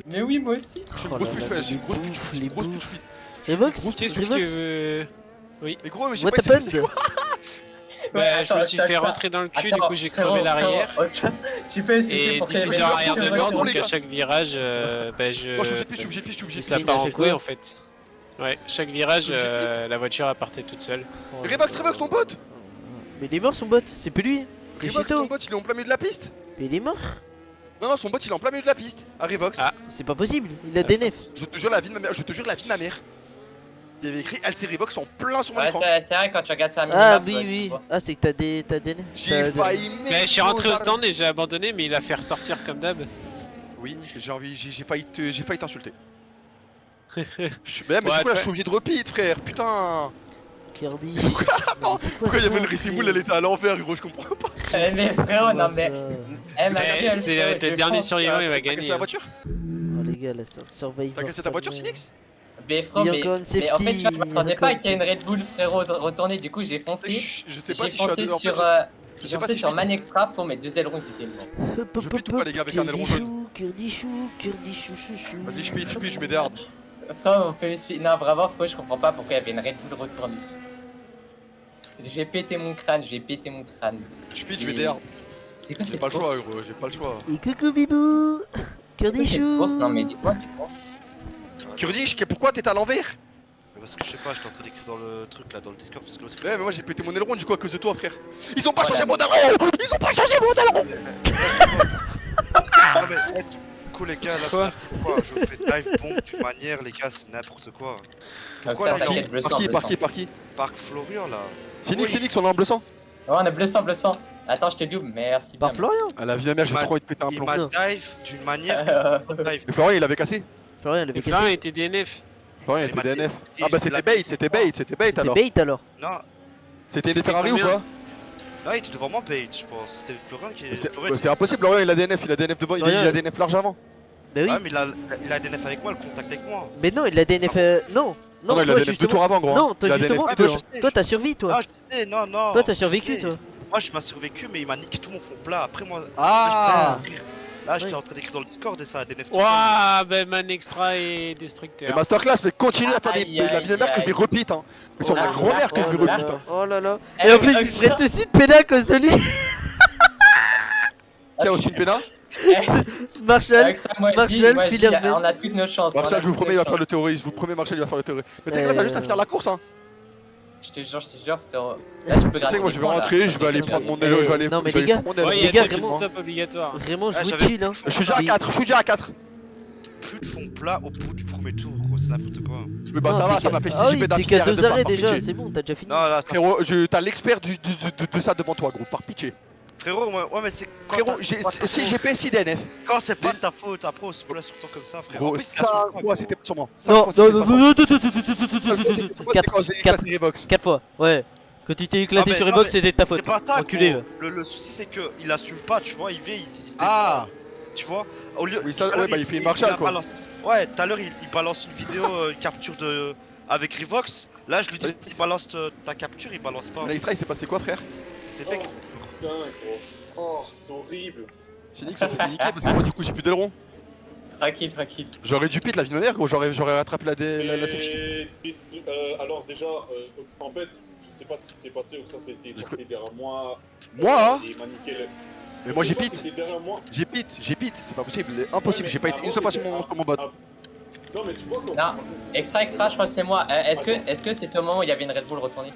Mais oui, moi aussi. J'ai Oh une grosse là puce, là, j'ai une grosse puce, j'ai une grosse les puce. Revox, Qu'est-ce Revox, que. Mais gros, mais j'ai what pas essayé. happened? Bah, je me suis fait attends, rentrer dans le cul, du attends, coup j'ai frérot, crevé l'arrière. frérot, tu peux essayer Et pour que les diffuseur mecs- arrière de sur mort, les donc gars. à chaque virage, bah je. Non, je suis obligé de piche, Ça Il part a en fait couille quoi en fait. Ouais, chaque virage, la voiture elle partait toute seule. Revox, ton pote! Mais il est mort son bot, c'est plus lui. C'est Revox, ton Chito. pote, il est en plein milieu de la piste! Mais il est mort. Non, son bot, il est en plein milieu de la piste, à Revox. Ah. C'est pas possible, il a DNF. Je te jure la vie de ma mère, je te jure la vie de ma mère. Il y avait écrit LC Revox en plein sur mon Ouais, écran. c'est vrai, quand tu regardes sur la Ah minimap, oui, ouais, tu oui. vois. Ah, c'est que t'as des. J'ai failli Mais je suis rentré au m'exploser. stand et j'ai abandonné, mais il a fait ressortir comme d'hab. Oui, j'ai failli t'insulter. Mais du Ouais, coup là je suis obligé de repeat frère, putain. Kirdy. Attends, pourquoi il y avait une Racing Bull, elle était à l'envers gros, je comprends pas. Mais frérot, non mais. Eh, ma Eh, gueule, c'est frérot, le je dernier pense- survivant, il va T'as cassé gagner. la Hein. voiture? Oh les gars, là, c'est un survivor. T'as cassé ta voiture Sinix? Mais frérot, Il y a encore une mais en fait, tu vois, je safety, m'attendais il y a pas encore qu'il y ait une Red Bull, frérot, retourner, du coup, j'ai foncé. Je sais pas J'ai si je suis à foncé deux. En fait, sur. je sais J'ai pas foncé si sur je Man Extra, frérot, mes deux ailerons, ils étaient morts. Je pite ou pas, les gars, avec un aileron jaune? Kirdy chou, chou, chou. Vas-y, je pite, je mets des hards. Frérot, on peut m'expliquer. Non, vraiment, frérot, je comprends pas pourquoi il y avait une Red Bull retournée. Je vais péter mon crâne, je vais péter mon crâne. Je pite, je mets des hards. C'est quoi J'ai cette pas le course? choix gros, j'ai pas le choix. Et coucou bibou. C'est quoi Kirdy cette chou. course? Non, mais dites-moi, c'est quoi? Kurdish, pourquoi t'es à l'envers? Parce que je sais pas, j'étais en train d'écrire dans le truc là, dans le Discord, parce que l'autre. Ouais mais moi j'ai pété mon aileron du coup à cause de toi frère. Ils ont pas Voilà. changé mon aileron. Ils ont pas changé mon aileron. Non mais, du coup les gars, là c'est Quoi n'importe quoi. Je fais dive bomb d'une manière, les gars, c'est n'importe quoi. Donc Pourquoi ça, là, il est t'inquiète, bleu sang, bleu sang. Par qui? Parc Florian là? Sinix, on est en bleu sang. Oh, on a bleu sang, bleu sang. Attends, je te double, merci bien. Par Florian. À la vie mère, j'ai trop envie de péter un Il plomb. m'a Non. dive d'une manière. Dive. Mais Florian il avait cassé. Florian, il Et avait Florian était DNF. Florian il Il m'a était dit- DNF. il- Ah bah il a- c'était bait C'est alors. bait alors. Non, C'était des C'était Ferrari ou combien pas? non, il était devant moi, bait, je pense. C'était Florian qui est. C'est impossible, Florian il a DNF devant, il Florian, a DNF large avant. Bah oui. Ouais, mais il a DNF avec moi, le contact avec moi. Mais non, il a DNF. Non. Non, il a toi, DNF 2 tours avant gros. Non, toi Il a justement, DNF deux, toi, hein. toi t'as survécu toi. Ah, je sais, non, non. Toi t'as je survécu sais. toi. Moi, je m'ai survécu, mais il m'a niqué tout mon fond plat. Après, moi. Ah. Là, j'étais Ouais. en train d'écrire dans le Discord et ça a DNF tout Waouh, ben Man Extra et Et Destructeur. Masterclass, mais continue à faire Aïe, la vie mère que je vais aïe. repeat hein. Mais sur ma Ah, grand-mère que je vais oh là repeat hein. Oh là là. Eh, Et en plus, il Oxa. se prête aussi de pédale à cause de lui. Tiens aussi une péna. Marshall. Avec ça, moi, je dis, Marshall, moi, je dis, Fillerman. on a toutes nos chances. Marshall, on a je vous toutes promets, il nos va faire le chances. terroriste. Je vous promets, Marshall, il va faire le terroriste. Mais tu sais que là, t'as juste à finir la course hein. Je te jure, frérot. Là, tu peux Tu sais que moi, je vais gratter des rentrer, points, je vais aller là. prendre mon élo, je vais aller Non, mais je vais les aller prendre mon Ouais, élo. il y a les gars, des vraiment. stop obligatoires. Vraiment, je Ah, vous j'avais chill hein. Je suis déjà à 4, je suis déjà à 4. Plus de fond plat au bout du premier tour, gros, c'est n'importe quoi. Oui, bah Non, ça va, t'es ça qu'à- m'a fait 6 Ah JP oui, t'es d'affilée, qu'à arrête de 2 perdre arrêts par déjà, pitié. c'est bon, t'as déjà fini. Non, là, Frérot, t'as l'expert de ça devant toi, gros, par pitié. frérot, ouais, mais c'est quand Frérot, t'as- si j'ai fait 6 DNF. quand c'est pas de ta faute, après on se place sur toi comme ça, frérot. En Gros, plus, il a ça, sauté, moi, gros. c'était pas sur moi. Ça, Non, moi, c'était non, pas non, sur moi. non, Moi, c'était quand 4 j'ai éclaté Revox. 4 fois, ouais. Quand tu t'es éclaté Ah, mais sur non, Revox, mais c'était de ta faute. C'est pas ça, Enculé, gros. va. Le souci c'est que il assume pas, tu vois, il se Ah. tu vois, au lieu Oui, ça, tout à l'heure, ouais, bah, il fait une Marshall, a quoi. Ouais, tout à l'heure il balance une vidéo capture de avec Revox. Là je lui dis Oui. si balance ta capture, il balance pas. L'extra, il s'est passé quoi, frère? C'est mec. Putain, gros. Oh, c'est horrible. Sinix, on s'est fait niquer parce que moi, du coup, j'ai plus d'aileron. Tranquille, tranquille. J'aurais dû pit la vie de ma mère, gros, j'aurais rattrapé la safety. Alors déjà, en fait, je sais pas ce qui s'est passé, ou ça c'était porté derrière moi. Moi, hein? Il m'a niqué le- Mais moi, Je j'ai sais pas, pit. t'étais derrière moi. J'ai pit, c'est pas possible, impossible, Ouais, j'ai pas mais été une seule fois sur mon bot. Non, mais tu vois quand Non, extra, je crois que c'est moi. Est-ce que c'était au moment où il y avait une Red Bull retournée?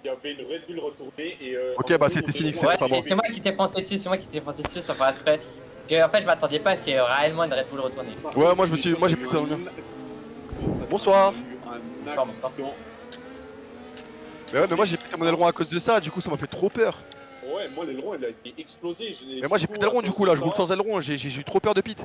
il y avait une Red Bull retournée et. Ok, en bah, gros, c'était mon Sinix, aileron- Ouais, pas moi. c'est moi qui t'ai foncé dessus, sans faire exprès. En fait, je m'attendais pas à ce qu'il y ait réellement une Red Bull retournée. Ouais, moi, j'ai pété dans le mien. Bonsoir. Un Bonsoir, accident. Mais ouais, mais moi, j'ai pété mon aileron à cause de ça, du coup, ça m'a fait trop peur. Ouais, moi l'aileron il a été explosé. Mais moi, j'ai pété l'aileron, du coup, là, je roule sans aileron, j'ai eu trop peur de pit.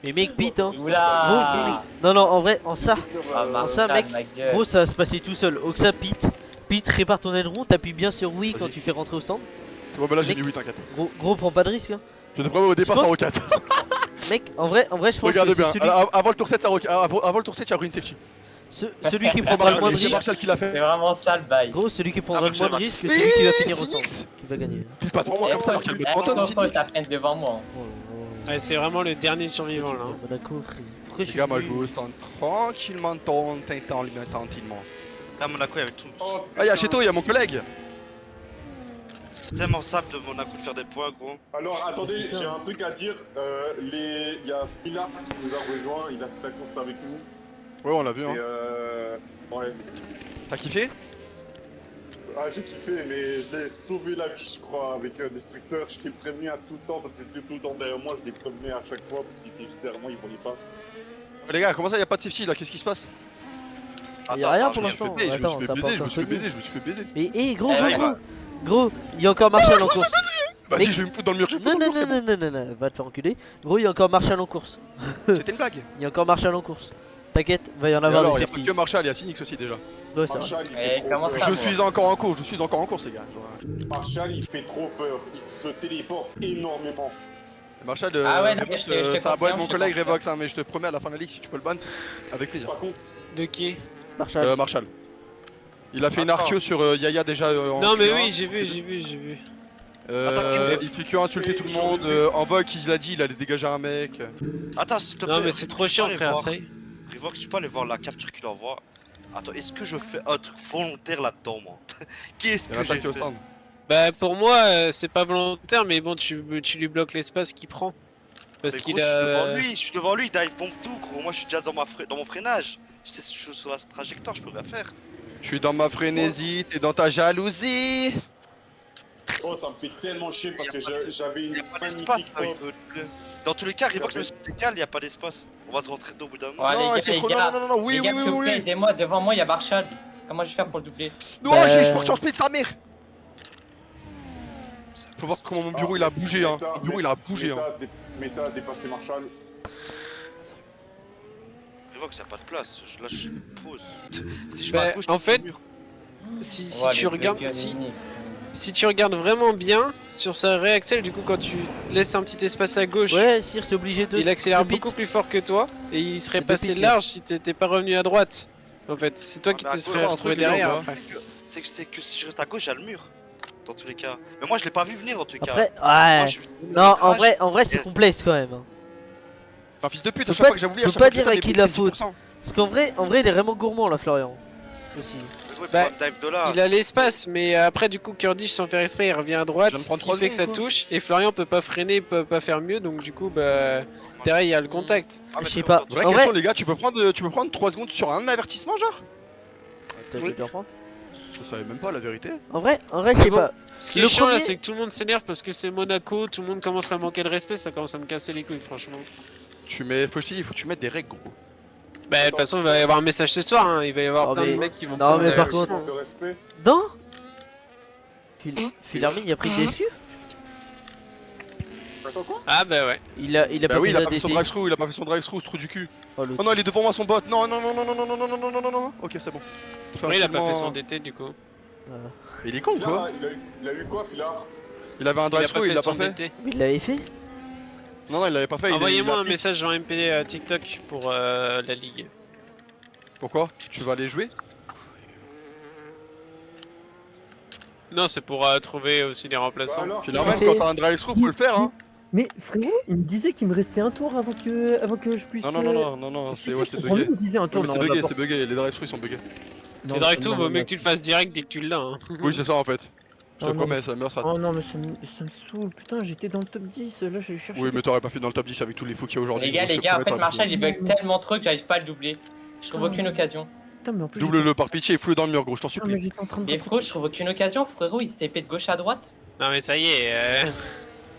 Mais mec, pite hein. Oula. Non, non, en vrai, en ça, Ah, ça, mec, ma gueule. gros, ça va se passer tout seul. Oxa, pite. Pite, répare ton aileron, t'appuies bien sur oui quand Vas-y. tu fais rentrer au stand. Ouais, bah là, j'ai Mec. mis 8, t'inquiète. Gros, prends pas de risque hein. C'est le problème au départ, Je ça pense- recasse. Mec, en vrai, je pense Regarde que bien, c'est celui, avant le tour 7, ça recasse. Avant le tour 7, il y a une safety. celui qui C'est prendra le moins de C'est risque. Marshall qui l'a C'est fait. vraiment ça le bail. Gros, celui qui prendra Ah, le moins de Marshall. risque, c'est celui qui va finir au stand. Sinix. Qui va gagner. Puis pas devant moi comme ça, alors qu'il y a le Eh, Phantom, faut Sinix. ça prenne devant moi. Oh là là. Ouais, c'est vraiment le dernier survivant là. hein. Monaco, frère. Pourquoi je Les suis gars, moi, venu je joue au stand tranquillement, tranquillement. À Monaco, il y avait tout. Oh, Ah, y'a Cheto, y'a mon collègue. C'était tellement simple de Monaco de faire des points, gros. Alors attendez, C'est ça. j'ai un truc à dire. Il y a Fila qui nous a rejoint, il a fait la course avec nous. Ouais, on l'a vu, Et hein. ouais. T'as kiffé? Ah, j'ai kiffé, mais je l'ai sauvé la vie, je crois, avec Destructeur. Je t'ai prévenu à tout le temps, parce que c'était tout le temps derrière moi. Je l'ai prévenu à chaque fois, parce qu'il était juste derrière moi, il voyait pas. Les gars, comment ça, y'a pas de safety là? Qu'est-ce qui se passe? Y'a rien pour l'instant. Je me Attends, suis fait t'as pas baiser, je me encore suis fait connu. baiser, je me suis fait baiser. Mais hé, gros, Eh, gros, ouais, gros. Gros, il y a encore Marshall en course. Vas-y, Mais- je vais me foutre dans le mur, je vais me Non, foutre dans non, le mur, non, non, non, non, va te faire enculer. Gros, il y a encore Marshall en course. C'était une blague. Il y a encore Marshall en course. T'inquiète, va y en Et avoir alors, des y'a pas filles. que Marshall, il y a Sinix aussi déjà. Ouais, c'est vrai. Marshall, il Eh, fait trop comment peur. ça, Je moi suis encore en course, je suis encore en course, les gars. Marshall, il fait trop peur. Il se téléporte énormément. Marshall, Ah ouais, non, mais Revox, je te ça a beau être confirme, mon je te collègue confirme. Revox, hein, mais je te promets à la fin de la ligue, si tu peux le ban, c'est avec plaisir. Par contre, De qui? Marshall. Marshall. Il a fait une Attends. archeo sur Yaya déjà en Non, mais Q1. oui, j'ai vu. Attends, Il fait que insulter tout le monde. En bug, il l'a dit, il allait dégager un mec. Attends, s'il te plaît. Non, mais c'est Revox, trop tu peux chiant, aller frère, voir- ça y est. Revox, tu peux aller voir la capture qu'il envoie. Attends, est-ce que je fais un truc volontaire là-dedans, moi? Qu'est-ce Il y en que a pas j'ai qui au fait? stand. Bah, pour moi, c'est pas volontaire, mais bon, tu lui bloques l'espace qu'il prend. Parce Mais qu'il gros, je suis devant a. lui, je suis devant lui, dive bomb tout, gros. Moi, je suis déjà dans mon freinage. Je suis sur la trajectoire, je peux rien faire. Je suis dans ma frénésie, t'es dans ta jalousie. oh, ça me fait tellement chier parce que j'avais Il une y a pas d'espace, magnifique hein, il off. veut le- Dans tous les cas, Revox me décale, il y a pas d'espace. On va se rentrer dedans au bout d'un moment. Ouais, Non, les gars, c'est les trop. gars, Non, oui, les oui, gars, oui, s'il vous plaît, oui. aidez-moi, devant moi, il y a Marshall. Comment je vais faire pour le doubler? Non, Bah, je suis parti en split sa mère. Faut voir comment mon bureau il a bougé, hein. Mon bureau il a bougé, hein. Meta a dépassé Marshall. Revox, il y a pas de place. Là, je pose. Si je Bah, vais à gauche, en je fais fait, le mur. Si Ouais, tu les regardes. bugs, Si, Nini. si tu regardes vraiment bien sur sa réaxel, du coup, quand tu laisses un petit espace à gauche, Ouais, Sir, c'est obligé de. il accélère de pit. beaucoup plus fort que toi et il serait De passé pit, là. large si t'étais pas revenu à droite. En fait, c'est toi Ah, qui mais te à serais gauche, retrouvé un truc, les gars, derrière. ou après. C'est que si je reste à gauche, il y a le mur. Dans tous les cas. Mais moi, je l'ai pas vu venir dans tous les cas. Après, Moi, ouais. je suis Non, crash. en vrai, c'est complexe quand même. Hein. Enfin, fils de pute, Faut à chaque pas- fois que j'ai oublié, à faut chaque pas fois que dire je à tape, qui il la me dit faute. 10%. Parce qu'en vrai, il est vraiment gourmand là, Florian. Aussi. Mais ouais, Bah, pour un dive de là. Il a l'espace, mais après, du coup, Kurdish sans faire exprès, il revient à droite, Je viens de ce prendre qui 3 fait que ça secondes, quoi. touche. Et Florian peut pas freiner, peut pas faire mieux, donc du coup, bah. Derrière, il y a le contact. Ah, mais Je sais frérot, pas. dans tous Vraie En question, vrai- les gars, tu peux prendre 3 secondes sur un avertissement, genre? T'as Oui. dû le reprendre. Je savais même pas la vérité. En vrai, je sais bon. pas. Ce qui Le est chiant là, premier- c'est que tout le monde s'énerve parce que c'est Monaco, tout le monde commence à manquer de respect, ça commence à me casser les couilles, franchement. Tu mets, faut que je te dise, faut que tu mettes des règles, gros. Bah, de toute façon, il va y avoir un message ce soir, hein. Il va y avoir Oh, plein de mais- mecs qui vont Non, prendre mais un par avertissement. De respect. Non Philarmine, il a pris des dessus. Attends quoi? Ah, bah ouais. Il a Bah pas oui, pris il a la pas fait son DT. drive-through, il a pas fait son drive-through, ce trou du cul. Oh, l'autre. Oh non, il est devant moi, son bot. Non, non, non, non, non, non, non, non, non, non, non, non, non. Ok, c'est bon. Oui, il a pas fait son Mais DT du coup. il est con ou quoi? Il a eu quoi, Filard? Il avait un Il a pas drive-through, il fait l'a son pas fait. DT. Mais il l'avait fait. Non, non, il l'avait pas fait. Envoyez-moi un il a- message en MP TikTok pour la ligue. Pourquoi? Tu vas aller jouer? Non, c'est pour trouver aussi des remplaçants. Alors, C'est normal, quand t'as un drive-through, faut le faire, hein. Mais frérot, il me disait qu'il me restait un tour avant que je puisse. Non, non, non, non, non, non, Si, c'est si, ouais, je c'est comprends, bugué. il me disait un Ouais, tour. mais non, c'est bugué, d'accord. c'est bugué, les drive-through ils sont buggés. Non, Les drive non, vaut non, mieux que tu le fasses direct dès que tu l'as. Hein. Oui, c'est ça en fait. Je te Oh, non, promets, mais- ça meurt ça. Oh non, mais ça me saoule. Putain, j'étais dans le top 10. Là, j'ai cherché. Oui, mais t'aurais pas fait dans le top 10 avec tous les fous qu'il y a aujourd'hui. Les gars, gros, je te en promets fait, pas, Marshall, il bug Non. tellement trop que j'arrive pas à le doubler. Je trouve aucune occasion. Putain, mais en plus. Double-le par pitié et fous-le dans le mur, gros, je t'en Putain, mais supplie. j'étais en train de. Mais frérot, je trouve aucune occasion, frérot, il se TP de gauche à droite. Non, mais ça y est.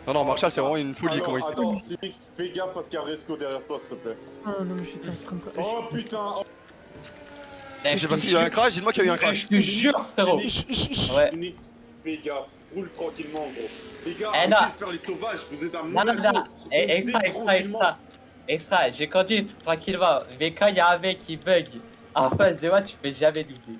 Non, non, Marshall, c'est vraiment une folie Alors, comment il se attends, Sinix, fais gaffe parce qu'il y a Resco derrière toi, s'il te plaît. Ah non, mais j'étais en train de. Oh putain! Oh, Eh, C'est parce qu'il y a un crash, dis-moi qu'il y a eu un crash. Je te jure, frérot. Ouais. Sinix, fais gaffe. Roule tranquillement, gros. Les gars, Eh, arrêtez non. de faire les sauvages, vous êtes un Non, non, Monaco. non. Eh, Conduisez tranquillement. Extra, j'ai conduit tranquillement. Mais quand il y a un mec qui bug en face de moi, tu peux jamais doubler.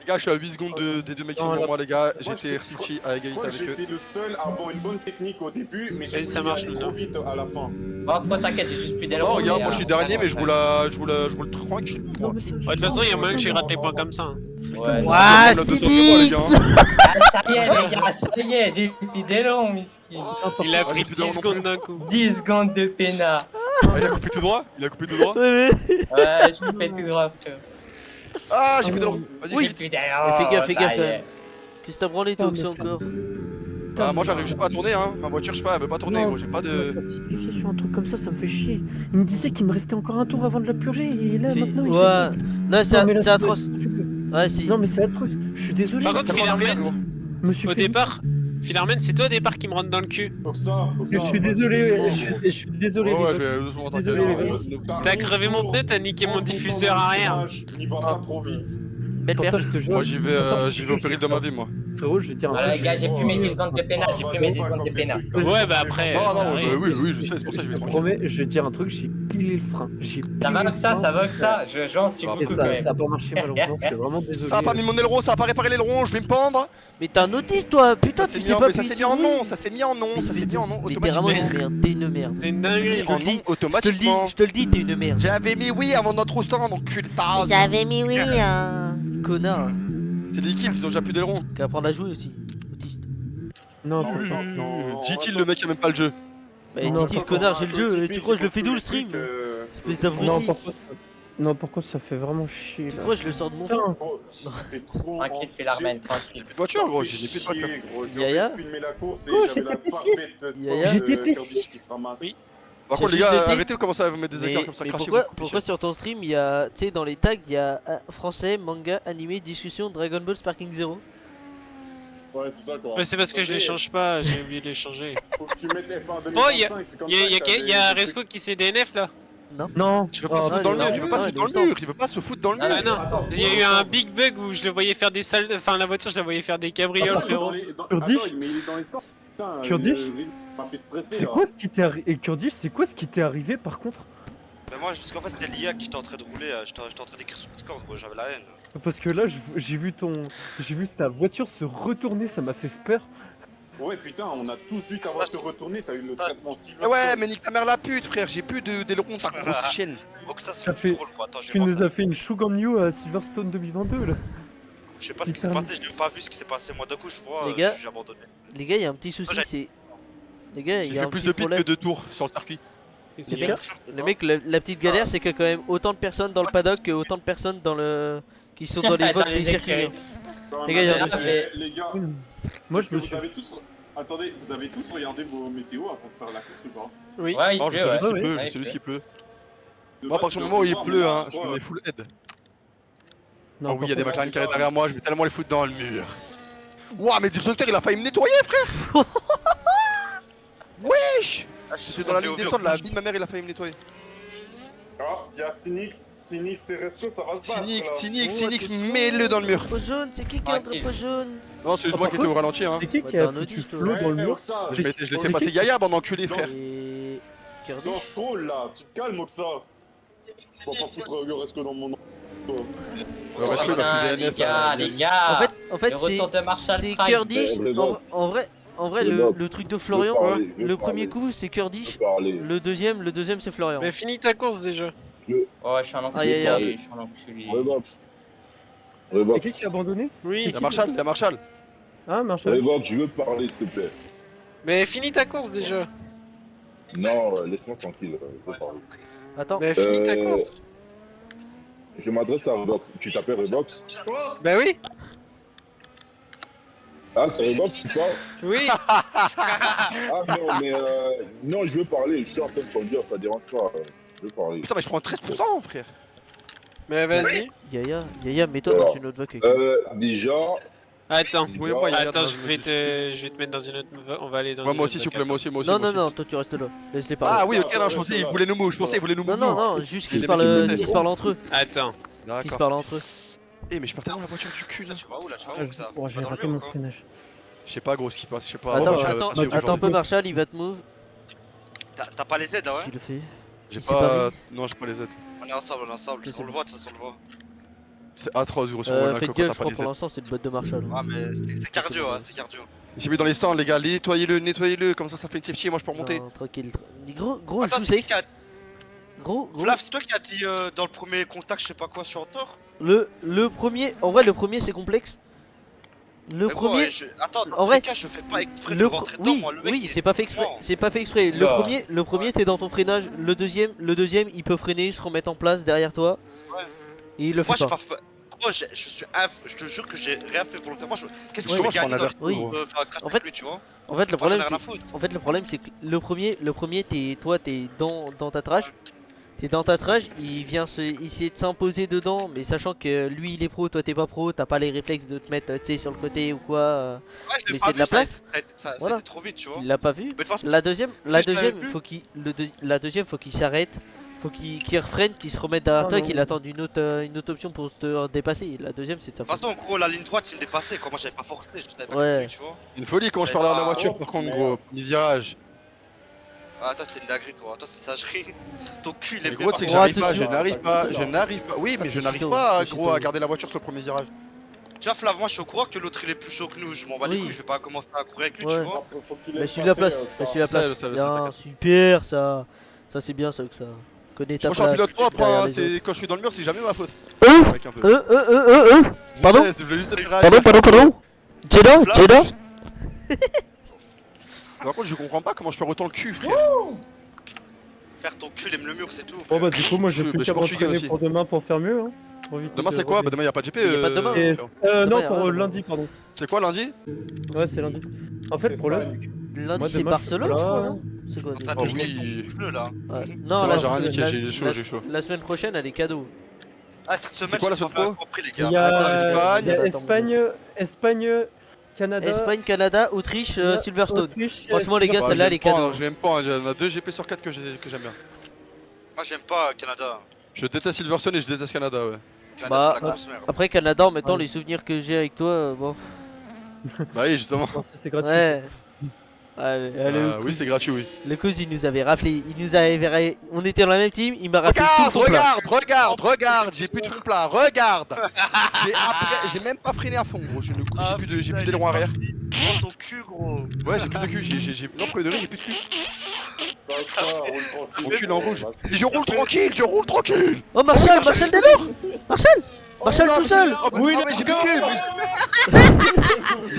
Les gars, je suis à 8 secondes des deux mecs qui sont devant moi, les gars. Moi, J'étais je Rsuchi à Je égalité crois que avec eux. j'étais le seul à avoir une bonne technique au début, mais j'ai Et ça voulu marche, aller nous, trop hein. vite à la fin. Bon, frérot, t'inquiète, j'ai juste plus d'aileron. Non, regarde, mais, moi je suis dernier, mais je roule tranquille. Non, mais ça me Ouais, de toute façon, il y a moyen que tu grattes tes points Oh, comme ça. Hein. Ouais, non. Ouah, J'ai 200 euros, les gars. Hein. Ah, ça y est, les gars, ça y est, j'ai plus d'aileron, miskin. Il a Ah, pris j'ai plus 10 d'aileron non secondes plus. d'un coup. 10 secondes de pénard. Ah, il a coupé tout droit? Il a coupé tout droit? Ouais, Ouais, je me fais tout droit, frérot. Ah, j'ai Ah, plus d'aileron. non, Vas-y, Oui. J'ai plus d'aileron. Mais fais gaffe ça quand y même. est. Qu'est-ce que t'as branlé toi aussi encore? Ah, moi j'arrive juste pas à tourner, hein. Ma voiture, je sais pas, elle veut pas tourner, Non, gros. J'ai pas de. me sacrifier sur un truc comme ça me fait chier. Il me disait qu'il me restait encore un tour avant de la purger et là maintenant il fait ça. Ouais. Non, Non, mais là, c'est atroce. tu peux. Ouais, si. Non, mais c'est atroce. Je suis désolé. Par contre, ça me- Philarmine, je me suis au fait- départ, Philarmen, c'est toi au départ qui me rentre dans le cul. Je suis désolé, je suis désolé. Ouais, les je gars. vais doucement Désolé, les gars. T'as crevé mon pneu, t'as niqué mon diffuseur arrière. N'y va pas trop vite. Belle Pourtant, perf. je te jure. Moi j'y vais, pourtant, j'y vais au péril de ma vie, moi. Frérot, je vais te dire un Voilà, truc. les gars, j'ai plus mes 10 secondes de pénal, j'ai plus mes 10 secondes de pénal. Ouais, bah après, Ah ça non, arrive. oui, oui, je sais, c'est pour ça que je vais Je te tranquille. promets, je vais te dire un truc, j'ai pilé le frein. J'ai Ça pilé va le que ça, frein. ça va que ça. J'en suis Et Et beaucoup quand ça même. a pas marché malheureusement, je suis vraiment désolé. Ça a pas mis mon aileron, ça a pas réparé l'aileron, je vais me pendre. Mais t'es un autiste toi, putain, Ça tu s'est sais mis, pas mais ça s'est mis en non, ça s'est mis en non, ça s'est mis en non Mais t'es vraiment automatiquement. une merde, t'es une merde. C'est une Ça s'est dinguerie. mis en non Je te le dis, automatiquement. je te le dis, t'es une merde. J'avais mis oui avant notre stand, donc tu le tases. J'avais mis oui, connard. C'est des l'équipe, ils ont déjà plus d'aileron. Qu'à apprendre à jouer aussi, autiste. Non, Dit-il, le mec a même pas le jeu. Bah Non, dit-il, connard, j'ai le jeu, tu crois que je le fais d'où le stream? Espèce d'abruti. non, pourquoi ça fait vraiment chier Tu là. crois que je le sors de mon Putain. Tranquille, fais l'armène, tranquille. Plus de voiture, gros, j'ai plus de voiture. Yaya. filmer la course et Oh, j'avais la j'étais parfaite Yaya. J'étais Curtis P6. qui se ramasse. Oui. Par contre, les J'ai gars, juste été- arrêtez de commencer à mettre des écarts comme ça, mais crachez pourquoi sur ton stream il y a, tu sais, dans les tags, il y a français, manga, animé, discussion, Dragon Ball, Sparking Zero. Ouais, c'est ça quoi. Ouais, c'est parce que je les change pas, j'ai oublié de les changer. Faut que tu mettes F1 Oh, y'a 2025, c'est comme y ça a, que t'as y a des Resco qui s'est DNF là. Non, Il veut pas se foutre dans le mur, il veut pas se foutre dans le mur, il veut pas se foutre dans le mur. Ah non, il y a eu un big bug où je le voyais faire des salles. Enfin, la voiture, je la voyais faire des cabrioles, frérot. Kurdish. Attends, mais il est dans les stands. Putain, Kurdish. il m'a fait stresser c'est là. quoi ce qui t'est arrivé et Kurdish, c'est quoi ce qui t'est arrivé par contre? Mais moi, parce qu'en fait, c'était l'IA qui était en train de rouler, j'étais en train d'écrire sur Discord, gros, j'avais la haine. Parce que là, j'ai vu ta voiture se retourner, ça m'a fait peur. Ouais, putain, on a tous vu ta voiture retourner, t'as eu le traitement Silverstone. Ouais, mais nique ta mère la pute, frère, j'ai plus d'aileron, ta grosse chienne. Donc ça, c'est Ça plus fait- drôle, quoi. Attends, je vais Tu voir nous ça. as fait une Shogun You à Silverstone 2022 là. Je sais pas ce qui s'est passé, je n'ai pas vu ce qui s'est passé. Moi, d'un coup, je vois, Les gars. j'ai abandonné. Les gars, il y a un petit souci, j'ai- c'est. Les gars, il J'ai y a fait un plus petit de pics que problème. de tours sur le circuit. Et Les c'est mecs, bien. les mecs, la petite galère, c'est qu'il y a quand même autant de personnes dans le paddock que autant de personnes dans le. Qui sont dans les Dans votes les des circuits. écuries. Non, Les gars, il y a mais un dossier. les gars, Moi est-ce je que me vous suis. avez tous... Attendez, vous avez tous regardé vos météos avant de faire la course ou pas? Oui. Ouais, il Non, je pleut, sais ouais. ce qu'il ouais. pleut, Ouais, je sais il ce qu'il pleut. De Moi, à base, partir du je moment où il dois pleut, voir, hein, mais je là, me mets full head. Non, Ah oui, il y a des par McLaren c'est qui arrivent ça, derrière moi, je vais tellement les foutre dans le mur. Ouah, mais Destructeur, il a failli me nettoyer, frère. Wesh. Ah, Je suis dans la ligne des descente, la vie de ma mère, il a failli me nettoyer. Ah, il y a Cynix et Resco, ça va se battre là. Cynix, mets-le dans le mur. Drapeau jaune, c'est qui a un drapeau jaune? Non, c'est juste moi qui étais au ralenti, hein. C'est qui Ouais, a t'es un foutu autiste, Flo ouais. dans le mur? Oxa, Je laissais passer Gaïa, bande d'enculés, frère. Et. Kirby. dans ce troll là, tu te calmes Oxa. On va pas foutre Resco dans mon nom. Ouais, Resco, il va Putain, plus les DNF, gars, là. les gars. En fait, Le retour de Marshall c'est Prime. Kurdish. En vrai, le truc de Florian, le premier coup c'est Kurdish, le deuxième c'est Florian. Mais finis ta course déjà. Oh, je suis un Aïe, aïe, aïe. enculé, je suis un enculé. C'est qui qui a abandonné? Oui. Il y a Marshall. Ah, Marshall. je veux te parler, s'il te plaît. Mais finis ta course déjà. Non, laisse-moi tranquille, je veux parler. Attends, Mais finis ta course. Je m'adresse à Revox. Tu t'appelles Revox? Bah oui. Ah, c'est Revox, tu parles? Oui. Ah non, mais non, je veux parler. Je suis en train de conduire, ça dérange pas. Je veux parler. Putain, mais je prends 13%, frère. Mais vas-y. Yaya, mets-toi dans une autre voie que. Déjà, Attends. Oui, moi, Yaya, Attends, dans je une vais autre te mettre dans une autre. On va aller dans une moi autre aussi, s'il vous plaît, voie. moi aussi. Non, toi tu restes là, laisse-les parler. Ah oui, ok, non, je pensais qu'ils voulaient nous move, Non, juste qu'ils Les se mecs, ils me parlent, détestent. entre eux. Attends. Qu'ils se D'accord. parlent entre eux. Eh, mais je pars tellement la voiture du cul, là. Tu vas où là? Tu vas Ah, où ça? bon, Tu j'ai vas dans le raté mur mon ou quoi? freinage. Je sais pas, gros, ce qui passe, je sais pas. Attends, Moi, je- attends parce que un peu, aujourd'hui, Marshall, il va te move. T'as pas les aides, hein, ouais? Qui le fait? J'ai c'est pas. pas Non, j'ai pas les aides. On est ensemble, Ok, c'est on le bon. voit, de toute façon, on le voit. C'est atroce, gros, sur Monaco Faites quand gaffe, t'as je pas crois les pour aides. l'instant c'est le bot de Marshall. Ah, mais c'est cardio, hein, c'est cardio. J'ai mis dans les stands, les gars, nettoyez-le, comme ça fait une safety et moi je peux remonter. Non, tranquille. Gros, Attends, joue c'est qui safe. qui a. Gros. Flav, c'est toi qui a dit dans le premier contact, je sais pas quoi, sur Thor? Le premier, en vrai, le premier c'est complexe. Le Mais gros, premier. Attends, en en vrai, vrai, cas, je fais pas exprès de rentrer dedans, oui, moi, le mec. oui, il c'est est pas fait exprès. devant. C'est pas fait exprès. Là. Le premier, t'es dans ton freinage. Le deuxième, il peut freiner, se remettre en place derrière toi. Ouais. Et il le Moi, fait j'ai pas. pas fait. Gros, je te jure que j'ai rien fait volontairement. Qu'est-ce que Ouais, je moi, vais je prends gagner dans l'alerte, oui. le coup, faire un crash En avec fait, lui, tu vois? En fait, le Moi, j'en ai problème, rien à c'est. foutre. En fait, le problème, c'est que le premier, t'es dans ta trash. t'es dans ta trage, il vient essayer de s'imposer dedans, mais sachant que lui il est pro, toi t'es pas pro, t'as pas les réflexes de te mettre tu sais, sur le côté ou quoi. Ouais, je l'ai laisser pas de la vu, ça a place. été- ça a Voilà. été trop vite, tu vois. Il l'a pas vu. Mais de toute façon, La deuxième, si je l'avais vu- la deuxième, faut qu'il s'arrête, faut qu'il refreine, qu'il se remette derrière Non, toi et non. qu'il attende une autre option pour te dépasser. La deuxième, c'est de sa De toute faute. façon, gros, la ligne droite, il me dépassait. Quoi, moi, j'avais pas forcé, je savais pas que Ouais. c'était lui, tu vois. Une folie quand je parle à la voiture, par contre, gros. Premier virage. Ah, toi, c'est une dinguerie, toi. Toi, c'est sagerie. Ton cul, il est Mais gros, tu sais que Ouais, j'arrive tout pas, de je suite. n'arrive pas, je n'arrive pas. Oui, mais je n'arrive Chito, pas, Chito. gros, à garder la voiture sur le premier virage. Tu vois, Flav, moi, je suis au courant que l'autre, il est plus chaud que nous. Je m'en bats les Oui. couilles, je vais pas commencer à courir avec lui, Ouais. tu vois. Faut que tu Bah, laisses suis la passer, place, ça. suis la place. Je sais, Bien, t'inquiète. super ça. Ça c'est bien ça que ça. Connais ta Moi, je suis en place. pilote propre, derrière hein, les c'est quand je suis dans le mur, c'est jamais ma faute. autres. Mec, un peu. Pardon Ouais, je voulais juste être Pardon Jeddah Flav, Jeddah juste- Par contre, je comprends pas comment je perds autant le cul, frère. Faire ton cul, aime le mur, c'est tout. Bon, bah, frère. du coup, moi, j'ai Je- plus bah, qu'à je suis portugais m'entraîner aussi. pour demain pour faire mieux. Hein. Pour éviter Demain, de c'est quoi? revenir. Bah, demain, y a pas de GP. Il y a pas de demain. Et, frérot. Demain, non, y a pour rien, lundi, pardon. C'est quoi lundi? Ouais, c'est lundi. En fait, le problème. Lundi Moi, c'est demain, Barcelone, je je suis crois, pas là. non? C'est quoi En déjà train Oh de niquer oui. ton bleu, là. Ouais. Non, C'est la, vrai, j'ai rien niqué, la- j'ai chaud, la- j'ai chaud. la semaine prochaine elle est cadeau. Ah, cette semaine, quoi la j'ai semaine pas pro compris, les Il gars. y a Espagne. il y a Attends, Espagne, Canada. Espagne, Canada, Autriche, Silverstone. Autriche, Franchement, les gars, Bah, celle-là, je elle est l'aime pas, cadeau. hein, je l'aime pas, hein, il y en a 2 GP sur 4 que j'aime bien. Moi, j'aime pas Canada. Je déteste Silverstone et je déteste Canada, ouais. Canada, Bah, c'est la grosse merde. Après Canada, en mettant Ouais. les souvenirs que j'ai avec toi, bon. Bah oui, justement. Non, c'est gratuit. Ouais. Allez, Oui, c'est gratuit, oui. le cause il nous avait raflé, on était dans la même team, il m'a raflé tout le Regarde, fond plat. regarde, j'ai plus de fond plat, regarde. J'ai même pas freiné à fond, gros, j'ai plus d'aileron arrière. Oh, ton cul, gros. Ouais, j'ai plus de cul, non, premier degré, j'ai plus de cul. Comme ça, roule tranquille. Mon cul, il est en rouge. Bah, Et je roule tranquille. Oh Marshall démarre. Marshall tout seul. Oh, bah, Oui, ah, mais j'ai plus de cul.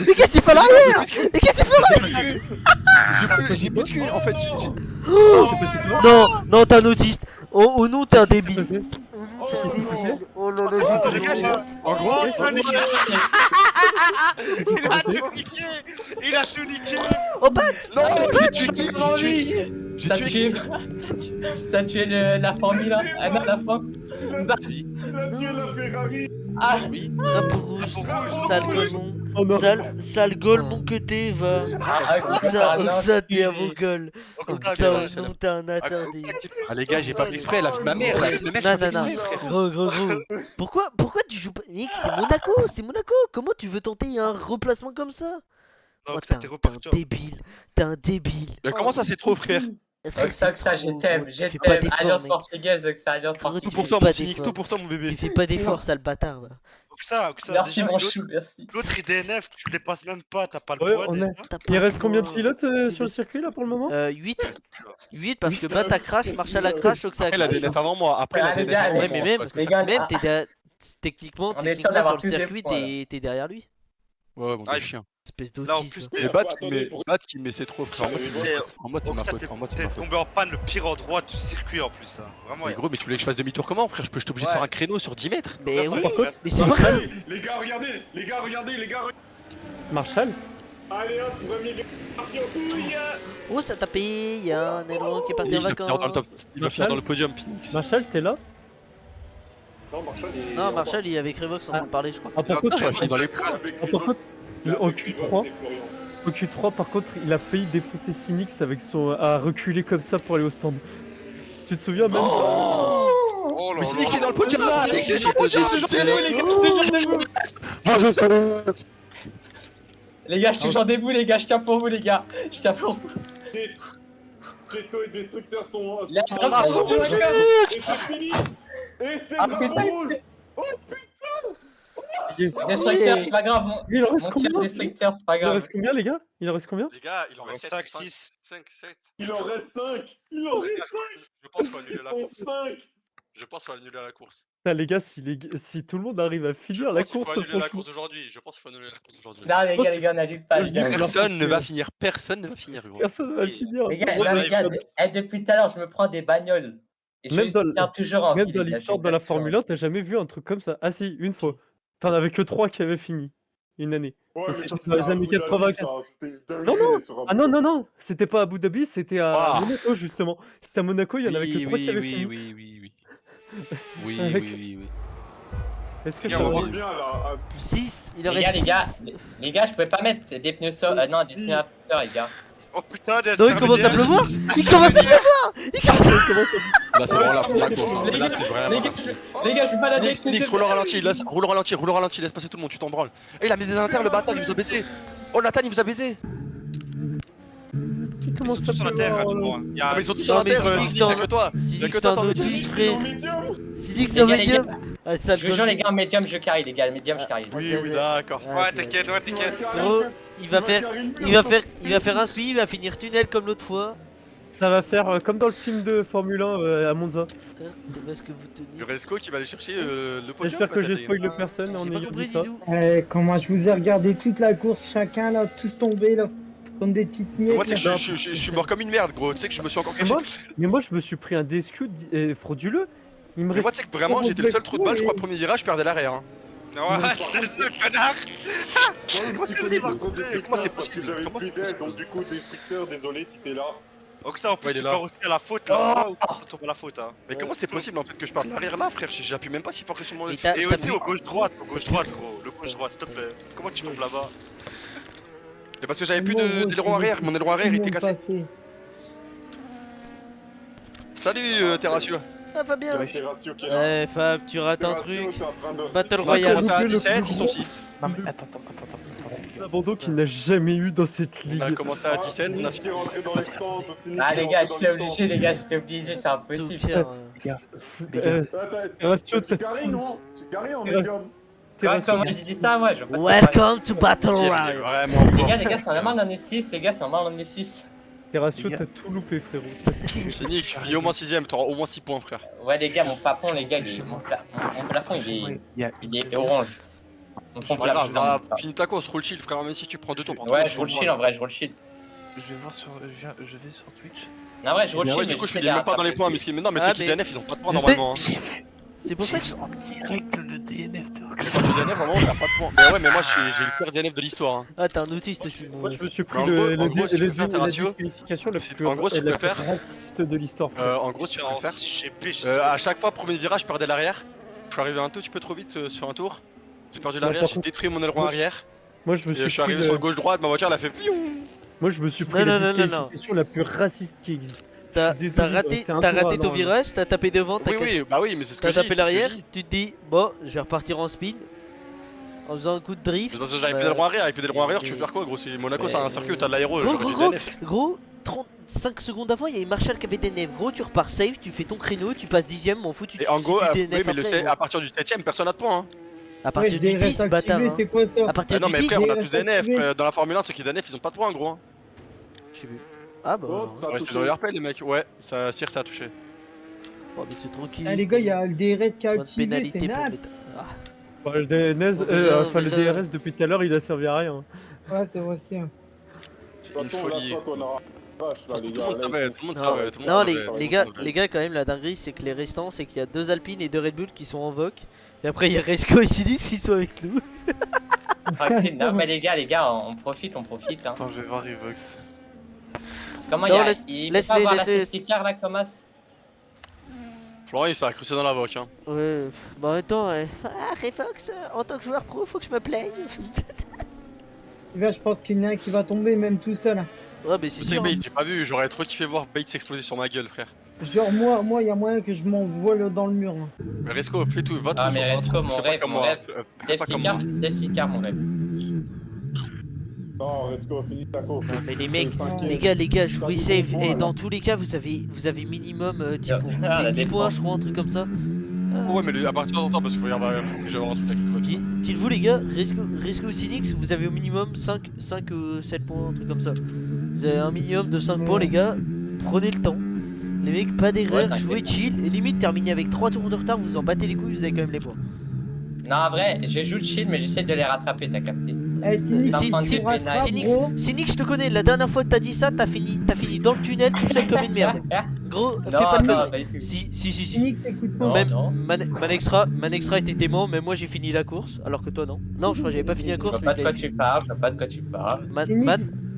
Mais qu'est-ce qu'il fait à l'arrière? Mais qu'est-ce qu'il fait? J'ai plus de cul, en fait. Oh non, t'es un autiste. Oh non, t'es un débile. Qu'est-ce qui s'est passé Oh là là, Les gars, En gros, il a tout niqué. Il a tout niqué. oh bah, non, j'ai tué qui? J'ai T'as tué tué, qui? t'as tué la Formule 1. Ah non, la Formule. Il a tué la Ferrari. Ah, drapeau rouge, sale golemon. Oh non. Sale golemon que t'es, va. Ça t'es à vos gueules. Non, t'es un attardé. Ah, les gars, j'ai pas fait exprès, la vie de ma mère, là. Le mec, j'ai Non, pas fait non, non. exprès, frère. Gros. Pourquoi tu joues pas? Mec, c'est Monaco. Comment tu veux tenter un replacement comme ça? Donc, Oh, ça t'es t'est un reparti. débile. T'es un débile. Mais comment ça, c'est trop, frère? ça, je t'aime, Tu fais pas d'efforts, Alliance mec. portugaise, ça, Alliance Gros, Tout portugaise. pour toi, pas mon d'efforts. Phoenix, tout pour toi, mon bébé. Tu fais pas d'efforts, sale bâtard. Va. Ça, Merci, déjà, mon l'autre- chou, merci. L'autre, il DNF, tu le passes même pas, t'as pas le Ouais, poids on déjà. est- T'as pas Il reste combien de poids. pilotes sur le circuit là pour le moment? 8 parce que Bat a crash, Marshall a crash, Oxa a Après, il a crash. DNF avant moi. Après, il a Ah, les DNF gars, avant Ouais, moi. mais même, Les gars, même techniquement, on est sûr d'avoir sur le tous des circuit, points, là. t'es derrière lui. Ouais, bon, Ah, des chiens. Espèce Là, en d'autiste. plus, va. Mais Faut Bat, attendre pour- qui met ses trop, frère. En mode, c'est ma ça, faute. t'es En mode, c'est t'es ma faute. tombé en panne le pire endroit du circuit en plus. Hein. Vraiment. Mais gros, mais tu voulais que je fasse demi-tour comment, frère? Je peux t'obliger de Ouais. faire un créneau sur 10 mètres. Mais oui, Par contre, mais c'est pas grave. Les gars, regardez. Marshall? Allez hop, premier gars, parti au couille. Oh, ça t'a payé, il y a un aileron qui est parti en Il va finir dans le top. vacances. Il va finir dans le podium, Phoenix. Marshall, t'es là? Non, Marshall, il est Non, en bas. Marshall, il est avec Revox en train de parler, je crois. Ah, par contre, Il va finir dans les points. Avec par contre, Revox. en Avec Q3, Revox, c'est Florian. au Q3, par contre, il a failli défoncer Cynix avec son. À reculer comme ça pour aller au stand. Tu te souviens même? Oh là Mais Phoenix est là. dans le podium! Phoenix est dans le podium! Les gars, je suis toujours debout, les gars, je tiens pour vous, les gars. Je tiens pour vous. Cheto et Destructeur sont. Là, sont- là, sont- là, sont- là, Et c'est fini! Et c'est Ah, le putain. rouge! Destructeur, c'est pas grave, Il en reste mon combien? tir destructeur, c'est pas Il en grave. reste combien, les gars? Il en reste combien? Les gars, il en reste 5, 6. 5, 7. Il en reste 5! Il en reste 5! Je pense qu'il faut Ils annuler la sont course. 5! Je pense qu'il faut annuler la course. Putain, les gars, si tout le monde arrive à Je finir la pense qu'il faut course, annuler la franchement. course aujourd'hui. Je pense qu'il faut annuler la course aujourd'hui. Non, les gars, on annule pas, les gars. Personne ne va finir, gros. Personne ne va le finir. Les gars, Moi, non, les gars, depuis tout à l'heure, je me prends des bagnoles. Et je Même dans tiens toujours en Même vie, dans les gars, l'histoire je de la reste toujours en Formule 1, t'as jamais vu un truc comme ça? Ah si, une fois. T'en avais que 3 qui avaient fini. Une année. Ouais, Et mais ça, c'était c'était dans les à années Abu Dhabi, 84. ça. C'était Non, non. dingue sur Abu Ah non, non, Dhabi. non. C'était pas à Abu Dhabi, c'était à Waouh. Monaco, justement. C'était à Monaco, il y en avait que Oui, 3 qui oui, avaient oui, fini. oui, oui, oui. Oui, Avec- oui, oui, oui. Est-ce que Bien, ça on va voit On bien, là. 6, il en Les gars, reste les gars, 6. les gars, je pouvais pas mettre des pneus C'est non, des pneus à six. vapeur, les gars. Oh putain, des Non, il commence à pleuvoir. Il commence à pleuvoir. Il commence à pleuvoir. Là, c'est vraiment la fin de la course. hein. Les Là, gars, c'est vraiment. les gars, les gars, je suis pas la Nix, Nix, roule au ralenti, roule au ralenti, laisse passer tout le monde, tu t'en branles. Eh, il a mis des inters, le bâtard, il vous a baisé. Oh, Nathan, il vous a baisé. Il Ils commence sont tous sur la terre, hein, tu vois. Il y a Ah, mais ils sont tous six- sur la mais terre, Sinix, Sinix, y'a que toi. Sinix, que toi, t'es t'en un veux autiste, C'est en frère. médium. Sinix, Les en gars, les médium. gars, Ah, ça je vous jure, les gars, en médium, je carry, les gars. Médium, je carry. Oui, oui, d'accord. Ouais, t'inquiète, ouais, t'inquiète. Gros, il va faire un speed, il va finir tunnel comme l'autre fois. Ça va faire comme dans le film de Formule 1 à Monza. Est-ce que vous tenez? Le Resco qui va aller chercher le podium. J'espère que je peut-être, spoil personne en J'ai pas ayant compris, dit ça. Didou. Comment je vous ai regardé toute la course, chacun là, tous tombés là, comme des petites miettes. Moi, tu sais là. que je suis mort comme une merde, gros. Tu sais que je me suis encore caché. Moi, Mais moi, je me suis pris un DSQ frauduleux. Il me Mais reste. moi, tu sais que vraiment, j'étais le seul trou de balle, je crois, premier virage, je perdais l'arrière. hein. Ouais, c'est le seul connard. Ouais, mais c'est Comment possible, c'est par contre, destructeur, Comment c'est parce que possible j'avais Comment plus c'est d'aide, possible donc du coup, destructeur, désolé si t'es là. Donc ça, en plus, Ouais, il est tu là. pars aussi à la faute, là. Ou tu tombes à la faute, hein. Mais comment c'est possible en fait que je perde l'arrière là, frère? J'appuie même pas si fort que sur mon. Mais t'as- Et t'as aussi pris- au gauche-droite, gros. Le gauche-droite, s'il te plaît. Comment tu tombes là-bas? C'est parce que j'avais plus Moi, d'aileron je- arrière, mon aileron arrière tout il le était monde cassé. passé. Salut Terratio. Ça va bien. Il y a Ratio qui est là. Ouais, Fab, tu rates un Ratio, truc. t'es en train de. Battle On a Royale. commencé à Le 17, plus ils sont gros. 6. Non mais attends. Abandon qu'il n'a jamais eu dans cette ligue. On a commencé à 17, on a Sinix qui est rentré dans les stands. Sinix Ah, qui est les gars, rentré dans j'étais les stands. obligé, les gars, j'étais obligé, c'est Tout impossible. Pierre. Ratio, Tu carries, non? Tu carries en Terra- médium. Ouais, comment j'ai dit ça, moi? Je veux pas te Welcome to Battle Il est Royale. vraiment Les fort. gars, c'est vraiment l'année 6, les gars, c'est vraiment l'année 6. Ratio, t'as tout loupé, frérot. Sinix, tu finis au moins 6ème, t'auras au moins 6 points, frère. Ouais, les gars, mon plafond, les gars, mon plafond, il est orange. Mon fond C'est pas grave, plafond. finis ta course, roule chill, frère, même si tu prends 2 tours. Ouais, je roule shield en vrai, je roule shield. Je vais sur Twitch. Non, en vrai, je roule Ouais, shield. du mais coup, je fais finis même pas dans les rattraper. points, mais mais non, mais Ah, ceux qui mais- DNF, ils ont pas de points Je sais- normalement. hein. C'est pour ça que En direct le DNF de Quand tu DNF, vraiment, t'as pas de points. Mais ouais, mais moi, j'ai le pire DNF de l'histoire. hein. Ah, t'es un autiste aussi. Moi, je me suis pris En gros, la ce que tu peux faire, la Ratio, disqualification la c'est- plus en gros, ce que tu peux faire, raciste de l'histoire. frère. En gros, tu peux faire. J'ai pêché. À chaque fois, premier virage, je perdais l'arrière. Je suis arrivé un tout petit peu trop vite sur un tour. J'ai perdu l'arrière, par j'ai contre, détruit mon aileron moi, arrière. Moi, je me Et suis je suis arrivé sur le gauche-droite, ma voiture elle a fait piou. Moi, je me suis pris Non, la non, non, non, non. disqualification la plus raciste qui existe. T'as Je suis désolé de rester un tour raté avant, ton là. virage, t'as tapé devant, t'as Oui, cassé- oui, bah oui, mais c'est ce que t'as je dis. tapé l'arrière, tu te dis, bon, je vais repartir en speed. En faisant un coup de drift. C'est parce que j'avais bah, plus d'aileron arrière, avec plus d'aileron arrière, tu veux faire quoi, gros? C'est Monaco, c'est un circuit, t'as de l'aéro, Gros, j'aurais gros, dû gros, DNF. gros, 35 secondes avant, il y a Marshall qui avait des nefs. Gros, tu repars safe, tu fais ton créneau, tu passes 10ème, m'en fous, tu Et en gros, tu oui, DNF mais le après, à gros. partir du 7ème, personne n'a de points. hein. À partir du 10, bâtard. hein. C'est quoi ça? À partir Bah non, du mais 10, frère, on a j'ai tous DNF. activé. Dans la Formule 1, ceux qui DNF, ils ont pas de points, gros. hein. je sais plus. Ah bah. Oh, ça a Ouais, c'est touché. dans les RP, les mecs. Ouais, ça, Cyr, ça a touché. Oh, mais c'est tranquille. Ah les gars, il y a le DRS qui a Pas de activé, pénalité c'est pour naze. les- Ah. Bah, le DNS, Oh, déjà, enfin le déjà. DRS depuis tout à l'heure, il a servi à rien. Ouais, c'est vrai aussi. C'est De une toute façon, là, je folie. crois qu'on aura. Vache, là, Tout les le gars. monde là, savait, ils tout le monde Non, savait, tout le non, monde les, savait. les gars, les gars, quand même, la dinguerie, c'est que les restants, c'est qu'il y a 2 Alpines et 2 Red Bull qui sont en voc. Et après, il y a Resco et Silis qui sont avec nous. Tranquille, non, mais les gars, on profite, Hein. Attends, je vais voir Evox. C'est comment Non, il y a. laisse- Il peut laisse-les, pas avoir la laisse-les. safety car là, Comas? Florent, il s'est accroché dans la voque. Hein. Ouais, bah en même temps, ah, Refox, en tant que joueur pro, faut que je me plaigne. Là, je pense qu'il y en a un qui va tomber même tout seul. hein. Ouais, mais c'est Tu sais, sûr. Bait, j'ai pas vu, j'aurais trop kiffé voir Bait s'exploser sur ma gueule, frère. Genre moi, il y a moyen que je m'envole dans le mur. hein. Mais Resco, fais tout, va tout. Ah, mais sur- Resco, mon fais pas rêve, comme mon moi. rêve. Fais pas comme moi. Safety car, mon rêve. Non, Resco, finis ta course. Mais les mecs, Cinquième. les gars, jouez T'as safe. dit bon, Et là. dans tous les cas, vous avez minimum Yeah. Ah, la 10 défense. points, je crois, un truc comme ça. Ouais, mais à partir de temps, parce qu'il faut y avoir faut que j'aille avoir un truc avec le vote. Dites-vous, les gars, Resco ou Sinix, vous avez au minimum 5 ou 7 points, un truc comme ça. Vous avez un minimum de 5 points, les gars. Prenez le temps. Les mecs, pas d'erreur, Ouais, jouez t'inquiète. chill. Et limite, terminez avec 3 tours de retard, vous en battez les couilles, vous avez quand même les points. Non, en vrai, je joue le shield, mais j'essaie de les rattraper, t'as capté. Eh, Sinix, Si- D'un point de tu vue rattrapes, pénal. Sinix, gros. Sinix, je te connais, la dernière fois que t'as dit ça, t'as fini dans le tunnel tout seul comme une merde. gros, fais Non, pas de non, conneries. pas du tout. Si. Phoenix, écoute-moi. Non, Même non. Manextra était témoin, même moi j'ai fini la course, alors que toi non. Non, je crois que j'avais pas fini la Je course, vois mais pas je de quoi l'avais tu fini. parles, je vois pas de quoi tu parles.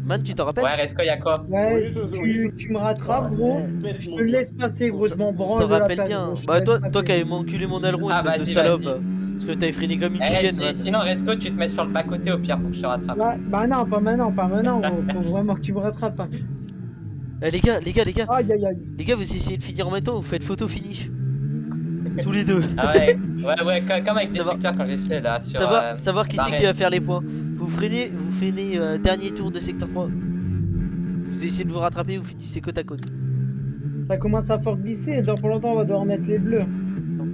Man, tu t'en rappelles? Ouais, Resco, y'a quoi? Ouais, Oui, tu me rattrapes, gros. Je te laisse passer, gros. Je m'en On branle s'en de la rappelle place, bien. gros. Je te Bah, laisse toi passer. qui avais enculé mon aileron, Ah, espèce de vas-y, salope. vas-y. Parce que t'avais freiné comme une Eh, chienne, man. sinon, Resco, tu te mets sur le bas-côté au pire pour que je te rattrape. Ouais, bah non, pas maintenant, gros. Faut vraiment que tu me rattrapes. Hein. Eh, les gars, Aïe, aïe, aïe. les gars, vous essayez de finir en même temps, vous faites photo finish. Tous les deux. Ah ouais, comme avec Destructeur quand j'ai fait là sur. Savoir qui c'est qui va faire les points. Vous freinez dernier tour de secteur 3. Vous essayez de vous rattraper, vous finissez côte à côte. Ça commence à fort glisser. Dans pas longtemps, on va devoir mettre les bleus.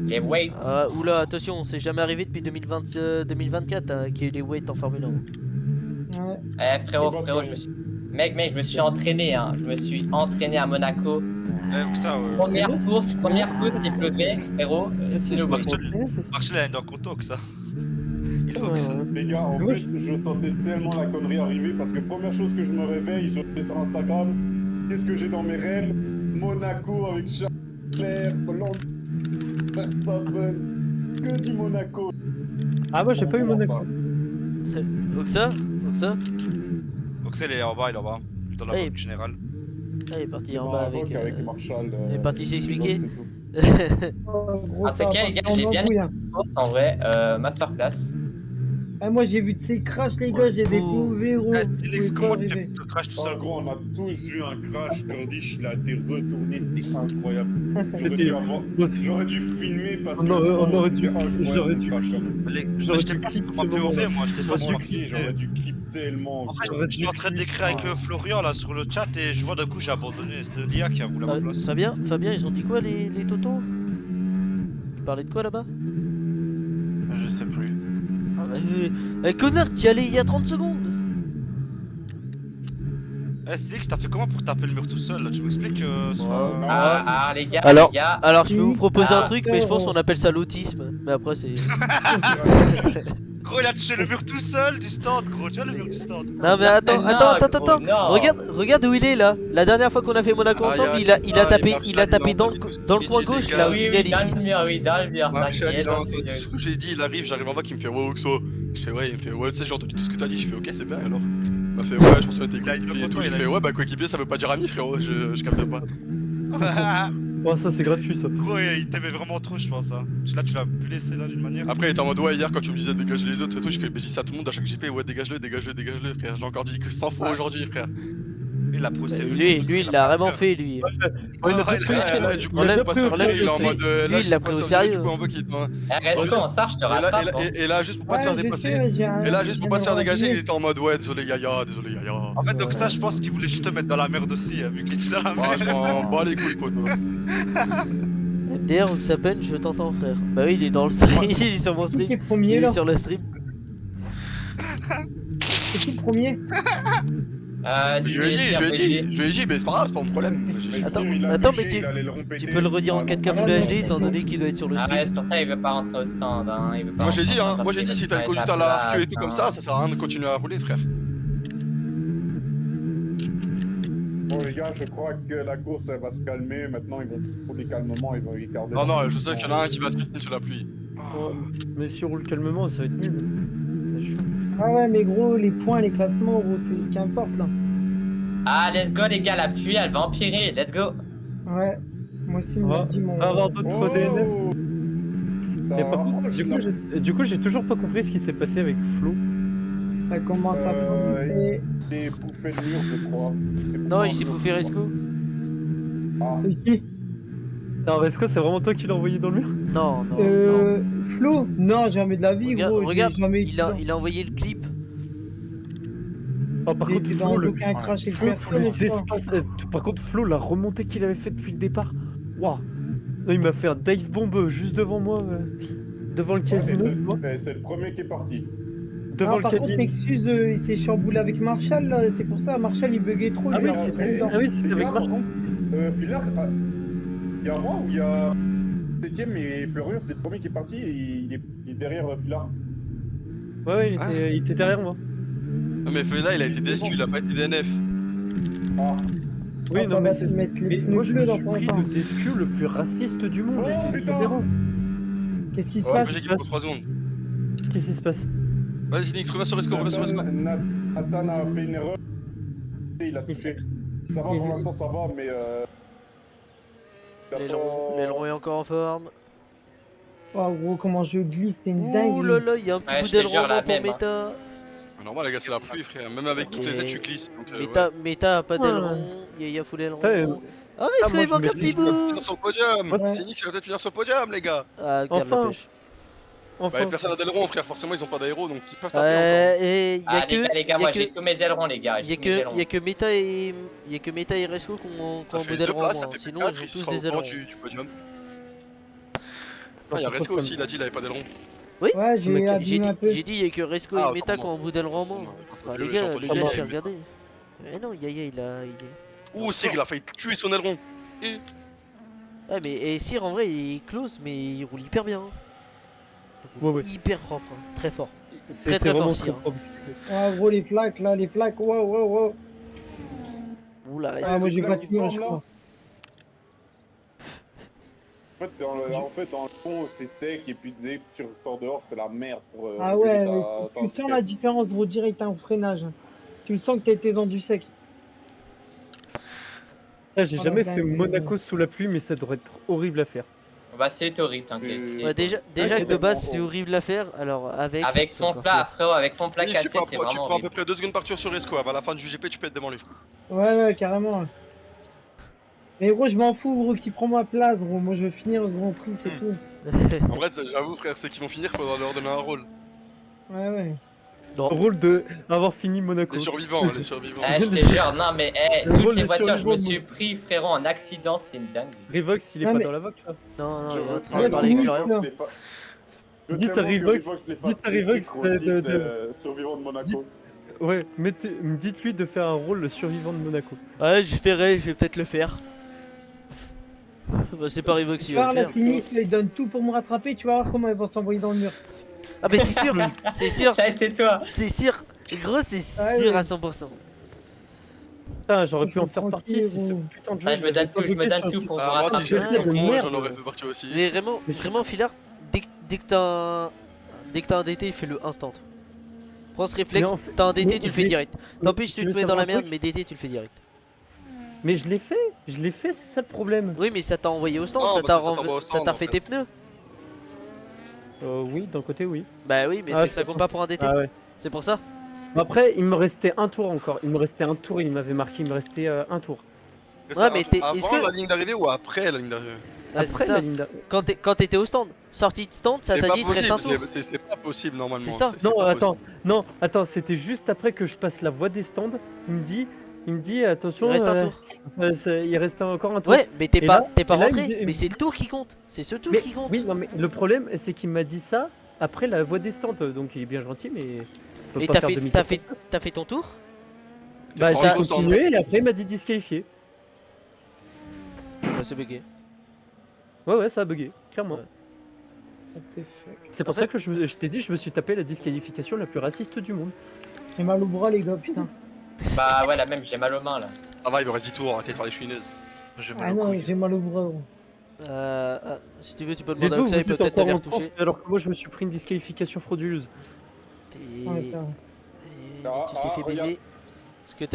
Les weights. Oula, attention, c'est jamais arrivé depuis 2024 qu'il y ait eu les weights en Formule 1. Ouais. Eh frérot, je me suis. Mec, je me suis entraîné, hein. Je me suis entraîné à Monaco. Où ça Première course, il pleuvait, frérot. Marshall a un contoc ça. Les gars, en plus, je sentais tellement la connerie arriver parce que première chose que je me réveille, je vais sur Instagram. Qu'est-ce que j'ai dans mes rêves? Monaco avec Charles Leclerc, Hollande, Verstappen, que du Monaco. Ah, moi j'ai pas eu Monaco. Oxa, il est en bas, dans la banque générale. Ah, il est parti en bas avec Marshall. il est parti s'expliquer. Ah, c'est quel, les gars, j'ai bien aimé la course en vrai, masterclass. Ah, moi j'ai vu de ces crashs, les gars, j'ai découvert. Comment tu fais le crash tout seul, gros? On a tous vu un crash. Kurdish, il a été retourné, c'était incroyable. J'aurais dû filmer parce que. J'aurais dû J'étais pas sur ma POV, moi, j'étais pas sur. J'aurais dû clip tellement. En fait, j'étais en train d'écrire avec Florian là sur le chat et je vois d'un coup j'ai abandonné. C'était Lia qui a roulé à ma place. Fabien, ils ont dit quoi les totos? Ils parlaient de quoi là-bas? Je sais plus. Connard, tu y allais il y a 30 secondes. Eh, Silix, t'as fait comment pour taper le mur tout seul là? Tu m'expliques Les gars, alors je vais vous proposer un truc, mais je pense qu'on appelle ça l'autisme. Mais après, c'est. Gros, il a touché le mur tout seul du stand, gros. Tu vois le mur du stand? Non, mais attends. Regarde où il est là. La dernière fois qu'on a fait Monaco ensemble, il a tapé dans le coin gauche là où tu viens ici. Dans le mur. Marshall, ce que j'ai dit, il arrive, j'arrive en bas, qui me fait ouais, Oxo. Je fais ouais, il me fait ouais, tu sais, j'ai entendu tout ce que t'as dit. Je fais ok, c'est bien alors. Il m'a fait ouais, je pense que t'es coéquipier et tout. J'ai fait ouais, bah coéquipier, ça veut pas dire ami, frérot. Je capte pas. Oh, ça c'est gratuit ça. Gros, il t'aimait vraiment trop, je pense. Hein. Là, tu l'as blessé là d'une manière. Après, il était en mode ouais, hier quand tu me disais dégage les autres et tout, je fais je dis ça à tout le monde à chaque JP, ouais, dégage-le, frère. J'ai encore dit que 100 fois aujourd'hui, frère. Il a poussé le Lui, il l'a vraiment fait, lui. Du coup, il est en mode. Lui, il l'a pris au sérieux. Reste en ça, je te rattrape. Et là, juste pour pas se faire dépasser. Et là, juste pour pas se faire dégager, il était en mode ouais, désolé Yaya. En fait, donc ça, je pense qu'il voulait juste te mettre dans la merde aussi, vu qu'il était dans la merde. Je m'en bats les couilles, poteau. MDR ou Sapen, je t'entends, frère. Bah oui, il est dans le stream, il est sur mon stream. Qui est premier, il là est sur le stream. C'est qui le premier? Je lui ai dit, mais c'est pas grave, c'est pas mon problème. Attends, mais tu peux le redire en 4K Full HD étant donné qu'il doit être sur le stream. Ah ouais, c'est pour ça il veut pas rentrer au stand. Hein. Moi j'ai dit, si t'as le conduite à l'arc et tout comme ça sert à rien de continuer à rouler, frère. Bon les gars, je crois que la course elle va se calmer. Maintenant ils vont tous rouler calmement, ils vont y garder. Non, je sais qu'il y en a un qui va se finir sous la pluie. Mais si on roule calmement, ça va être nul. Ah ouais, mais gros, les points, les classements, gros, c'est ce qui importe là. Ah, let's go les gars, la pluie elle va empirer, let's go. Ouais, moi aussi, il m'a dit mon. On va avoir d'autres DNF. Mais par contre, du coup, j'ai toujours pas compris ce qui s'est passé avec Flo. Ça commence à progresser. Il est bouffé le mur, je crois. Non, il s'est bouffé Resco. Ah. Non, Resco, c'est vraiment toi qui l'as envoyé dans le mur? Non. Flo? Non, jamais de la vie, gros. Regarde, jamais il a envoyé le clip. Oh, par contre, Flo, la remontée qu'il avait fait depuis le départ. Waouh! Il m'a fait un dive bomb juste devant moi, devant le casino. C'est le premier qui est parti. Devant le par casino. contre, excuse, il s'est chamboulé avec Marshall, là. C'est pour ça, Marshall il buguait trop. Ah oui, c'était avec Marshall. Filard, il y a moi ou il y a 7ème et Florian, c'est le premier qui est parti et il est derrière Filard. Ouais, il était derrière moi. Non mais Fleda il a été déçu, il a pas été DNF. Ah. Oui, Ah, non, ça mais va c'est. te mettre les Mais pneus moi, je bleus me dans suis ton pris temps. le DSQ le plus raciste du monde. Oh, et c'est putain. aberrant. Qu'est-ce qui se Ouais, passe? j'ai équipe pour 3 secondes. Qu'est-ce qui se passe? Vas-y, Nix, reviens sur Resco, reviens sur Resco. Nathan a fait une erreur. Il a touché. Ça va, pour l'instant, ça va, mais. L'aileron est encore en forme. Oh gros, comment je glisse, c'est une Ouh dingue. là là, il y a un petit bout d'aileron pour Meta. Normal, les gars, c'est la pluie, frère. Même avec toutes les aides, tu glisses. Donc, Meta a pas d'aileron, Yaya full aileron. Ah, mais est-ce qu'il manque un petit bout? finir sur le podium. C'est Nix qui va peut-être finir sur le podium, les gars. Ah, garde la pêche. Bah, personne n'a d'aileron, frère. Forcément, ils ont pas d'aéro, donc ils peuvent taper Et y a que les gars, moi j'ai tous mes ailerons, les gars. y a que Meta et Resco qui ont un bout d'aileron. Sinon, ils ont tous des ailerons. du podium. Ah, y'a Resco aussi, il a dit, il avait pas d'aileron. Oui, Ouais, j'ai abîmé un peu. J'ai dit, il y a que Resco et Meta qui ont un bout d'aileron en moins. Enfin, les gars, j'ai regardé. Mais non, Yaya il est. Ouh, Cyr, il a failli tuer son aileron. Ouais, mais Cyr en vrai il close, mais il roule hyper bien. Ouais. Hyper propre, hein. Très fort. C'est Très vraiment fort, très Cyr. propre. Ah gros, les flaques là, les flaques, wow. Oula, Ah, moi j'ai pas de qui pneus, je semblent, crois. En fait, dans le fond, c'est sec, et puis dès que tu ressors dehors, c'est la merde pour. Ah ouais, tu sens la différence gros direct au freinage. Tu sens que t'as été dans du sec. J'ai jamais fait Monaco sous la pluie, mais ça devrait être horrible à faire. Bah, c'est horrible, t'inquiète. Ouais, déjà que de base c'est horrible à faire, alors avec. Avec fond plat, frérot, avec fond plat cassé, c'est Tu vraiment prends à horrible. peu près 2 secondes par tour sur Resco. À la fin du GP, tu peux être devant lui. Ouais, carrément. Mais gros, je m'en fous, gros, qui prend ma place, gros. Moi, je veux finir ce Grand Prix, c'est tout. En vrai, j'avoue, frère, ceux qui vont finir, faudra leur donner un rôle. Ouais. Le rôle de avoir fini Monaco. Les survivants, les survivants. Je te jure, non mais Le toutes rôle les de voitures, je me survivant, suis pris, frérot, en accident, c'est une dingue. Revox, il est Non, pas mais- dans la vox là. Non, Je il est en veux train de parler avec Florian. Dis ta Revox, dis ta Revox survivant de Monaco. Ouais, dites-lui de faire un rôle le survivant de Monaco. Ouais, je vais peut-être le faire. Bah, c'est pas Revox qui va Par le la faire. Phoenix, ils donnent tout pour me rattraper, tu vas voir comment ils vont s'envoyer dans le mur. Ah, mais c'est sûr, c'est sûr. Ça a été toi. C'est sûr. Gros, c'est Ah sûr ouais. à 100%. Putain, j'aurais pu en faire partie Tranquille, si ce gros. putain de jeu. Ah, je me donne j'avais pas tout, je me bloqué donne sur tout le pour site. vous Moi, si rattraper. j'étais de con, merde. j'en aurais fait partie aussi. Mais vraiment, Filard, dès que t'as un DT, fais-le instant. Prends ce réflexe, Mais en fait- t'as un DT, mais tu le je fais vais- direct. Tant pis, tu tu te veux mets dans savoir la un merde, truc mais DT, tu le fais direct. Mais je l'ai fait, c'est ça le problème. Oui, mais ça t'a envoyé au stand, Oh, ça bah, t'a ça t'envoie au ça stand, t'a en fait fait. tes pneus. Oui, d'un côté, oui. Bah oui, mais Ah, c'est que je ça compte pas pour un DT. Ah ouais. C'est pour ça. Après, il me restait un tour encore. Il m'avait marqué, il me restait un tour. Ouais, mais est-ce Avant que. la ligne d'arrivée ou après la ligne d'arrivée? Ouais, c'est Après ça. la ligne d'arrivée. Quand t'étais au stand, sortie de stand, ça C'est t'a pas dit, il te reste un tour. possible, c'est pas possible normalement. C'est ça. c'est Non, pas attends, non, attends, c'était juste après que je passe la voie des stands. Il me dit attention, Il reste un tour. il reste encore un tour. Ouais, mais t'es Et pas là- et là, il rentré, me dit- mais c'est le tour qui compte. C'est ce tour Mais, qui compte. oui, non, mais le problème, c'est qu'il m'a dit ça après la voie des stands. Donc il est bien gentil, mais. je peux Et pas t'as faire fait, demi-tour t'as fait, comme ça. t'as fait ton tour. Bah, pas j'ai rentré au stand. continué et après il m'a dit disqualifié. Bah, c'est bugué. Ouais, ça a bugué, clairement. Ouais. What the fuck. C'est pour ça que je t'ai dit, je me suis tapé la disqualification la plus raciste du monde. J'ai mal au bras, les gars, putain. Bah ouais, la même, j'ai mal aux mains là. Ça va, il me reste 10 tours, arrêtez de faire les chouineuses. Ah non, j'ai mal au bras, gros. Si tu veux, tu peux Les demander à deux, Oxa, vous il peut êtes peut-être encore t'avoir en touché. course, alors que moi je me suis pris une disqualification frauduleuse. Et... Ouais, ça. tu t'es fait regarde. baiser. Parce que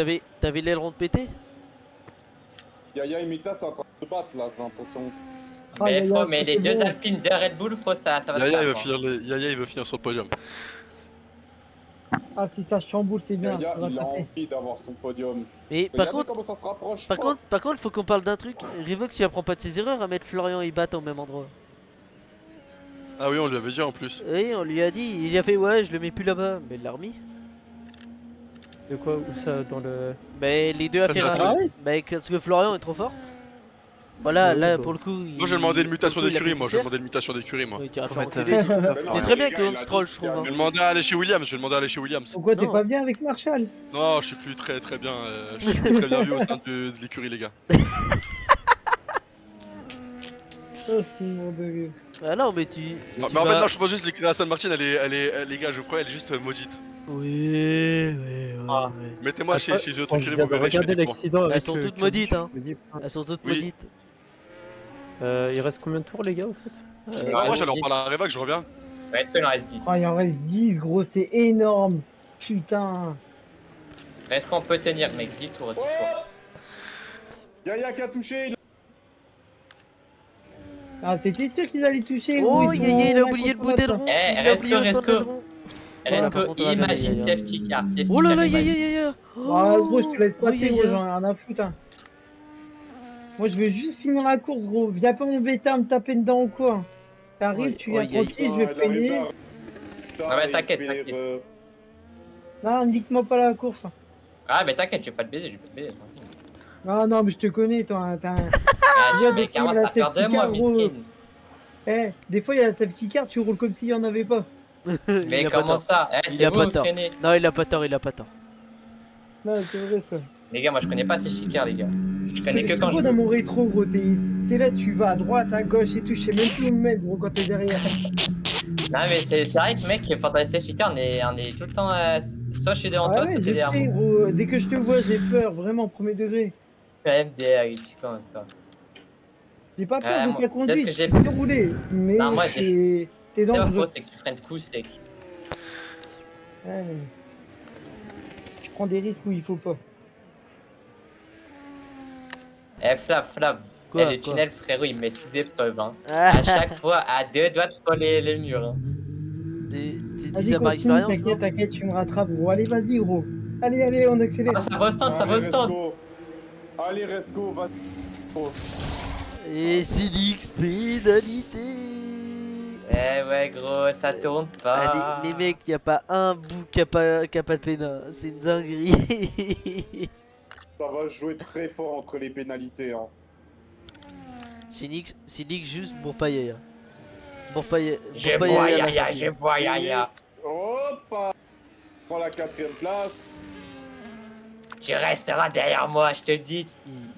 t'avais l'aileron de pété. Yaya et Mita, c'est en train de se battre là, j'ai l'impression. Ah, Mais, Yaya, mais les c'est deux bon. Alpines de Red Bull, ça va se Yaya, faire. il veut finir sur le podium. Ah, si ça chamboule, c'est bien. Yaya, ça va il a taper. envie d'avoir son podium. Mais par Regardez contre, comment ça se rapproche. par contre, faut qu'on parle d'un truc. Revox, il apprend pas de ses erreurs à mettre Florian et Bat au même endroit. Ah oui, on lui avait dit en plus. Oui, on lui a dit, il a fait ouais, je le mets plus là-bas. Mais il l'a remis. De quoi? Où ça? Dans le. Mais les deux à Ah, c'est faire la un. seule. Bah, parce que Florian est trop fort. Voilà, Ouais, là bah. pour le coup. Moi j'ai demandé une mutation d'écurie, moi j'ai demandé une mutation d'écurie, moi. Oui, tu vas Faut faire mettre enculer. un- C'est très bien que l'on stroll, je trouve. Je vais demander à aller chez Williams, Pourquoi t'es Non. pas bien avec Marshall? Non, je suis plus très bien, je suis plus très bien vu au sein de l'écurie, les gars. Oh, c'est mon bébé. Ah non, mais tu. Non, tu mais en fait, vas- non, je pense juste que l'écurie Aston Martin, les gars, je crois, elle est juste maudite. Oui, Mettez-moi chez The Quand Truc je vous viens de verrez, je fais regarder des points. l'accident Elles avec sont toutes Kirby, maudites, hein. je me dis, putain. Elles sont toutes Oui. maudites. Il reste combien de tours, les gars, au fait Moi j'allais en parler à Revac, je reviens. Est-ce qu'il en reste 10? Oh, il en reste 10, gros, c'est énorme. Putain. Est-ce qu'on peut tenir, mec? 10 tours, 10 tours. Yaya qui a touché. Ah, c'était sûr qu'ils allaient toucher, gros. Oh, ils Yaya, sont il a l'un oublié le contre bout l'autre, d'aileron. Eh, Il a oublié le Resco, bout d'aileron. Resco, par contre, on va imagine gagner, safety car. Safety Oh là car, là, imagine. Yaya. Ah, gros, je te laisse Oh, passer, gros, Yaya. j'en ai rien à foutre. Hein. Moi, je veux juste finir la course, gros. Viens pas m'embêter à me taper dedans ou quoi. T'arrives, tu viens tranquille, je vais freiner. Ah, mais t'inquiète, t'inquiète. Non, nique-moi pas la course. Ah, mais t'inquiète, je vais pas te baiser, je vais pas te baiser. Non, non, mais je te connais, toi. Hein, Ah, Déjà, mais des fois, comment il y a ça la faire de safety moi, car, gros. miskin? Eh, des fois, il y a la safety car, tu roules comme s'il y en avait pas. Mais Il a pas comment tort. ça? Eh, Il c'est a vous, pas vous tort. freinez. Non, il a pas tort, il a pas tort. Non, c'est vrai, ça. Les gars, moi je connais pas ces chicards, les gars. Je connais que Je quand te je vois dans veux. mon rétro, gros. T'es là, tu vas à droite, à gauche et tout. Je sais même plus où me mettre, gros, quand t'es derrière. Non, mais c'est vrai que, mec, pendant les safety cars, on est tout le temps. Soit je suis devant Ah toi, ouais, soit je t'es derrière sais, moi. gros. Dès que je te vois, j'ai peur, vraiment, premier degré. MDR, et puis quoi encore. J'ai pas peur de moi, ta tu sais ce conduite, que je j'ai- sais rouler. Mais Non, moi, t'es C'est pas dangereux. faux, c'est que tu freines coup sec. Ouais, mais je prends des risques où il faut pas. Eh, Flav. Quoi, Eh, le quoi tunnel, frérot, il met sous épreuve. Hein. À chaque fois, à 2 doigts de coller le mur. Hein. Tu dis Vas-y, ça par continue, expérience, non? t'inquiète, tu me rattrapes, gros. Allez, vas-y, gros. Allez, on accélère. Ah, ça va au stand, ça va au stand. Allez, Resco, va. Et Sinix, pénalité. Eh ouais, gros, ça tourne pas. Ah, les mecs, y a pas un bout qui a pas de pénin. C'est une dinguerie. Ça va jouer très fort entre les pénalités. Hein. Sinix juste pour pas Yaya. Pour pas Yaya. Je vois Yaya, je vois Yaya. Hop, prends la 4ème place. Tu resteras derrière moi, je te le dis.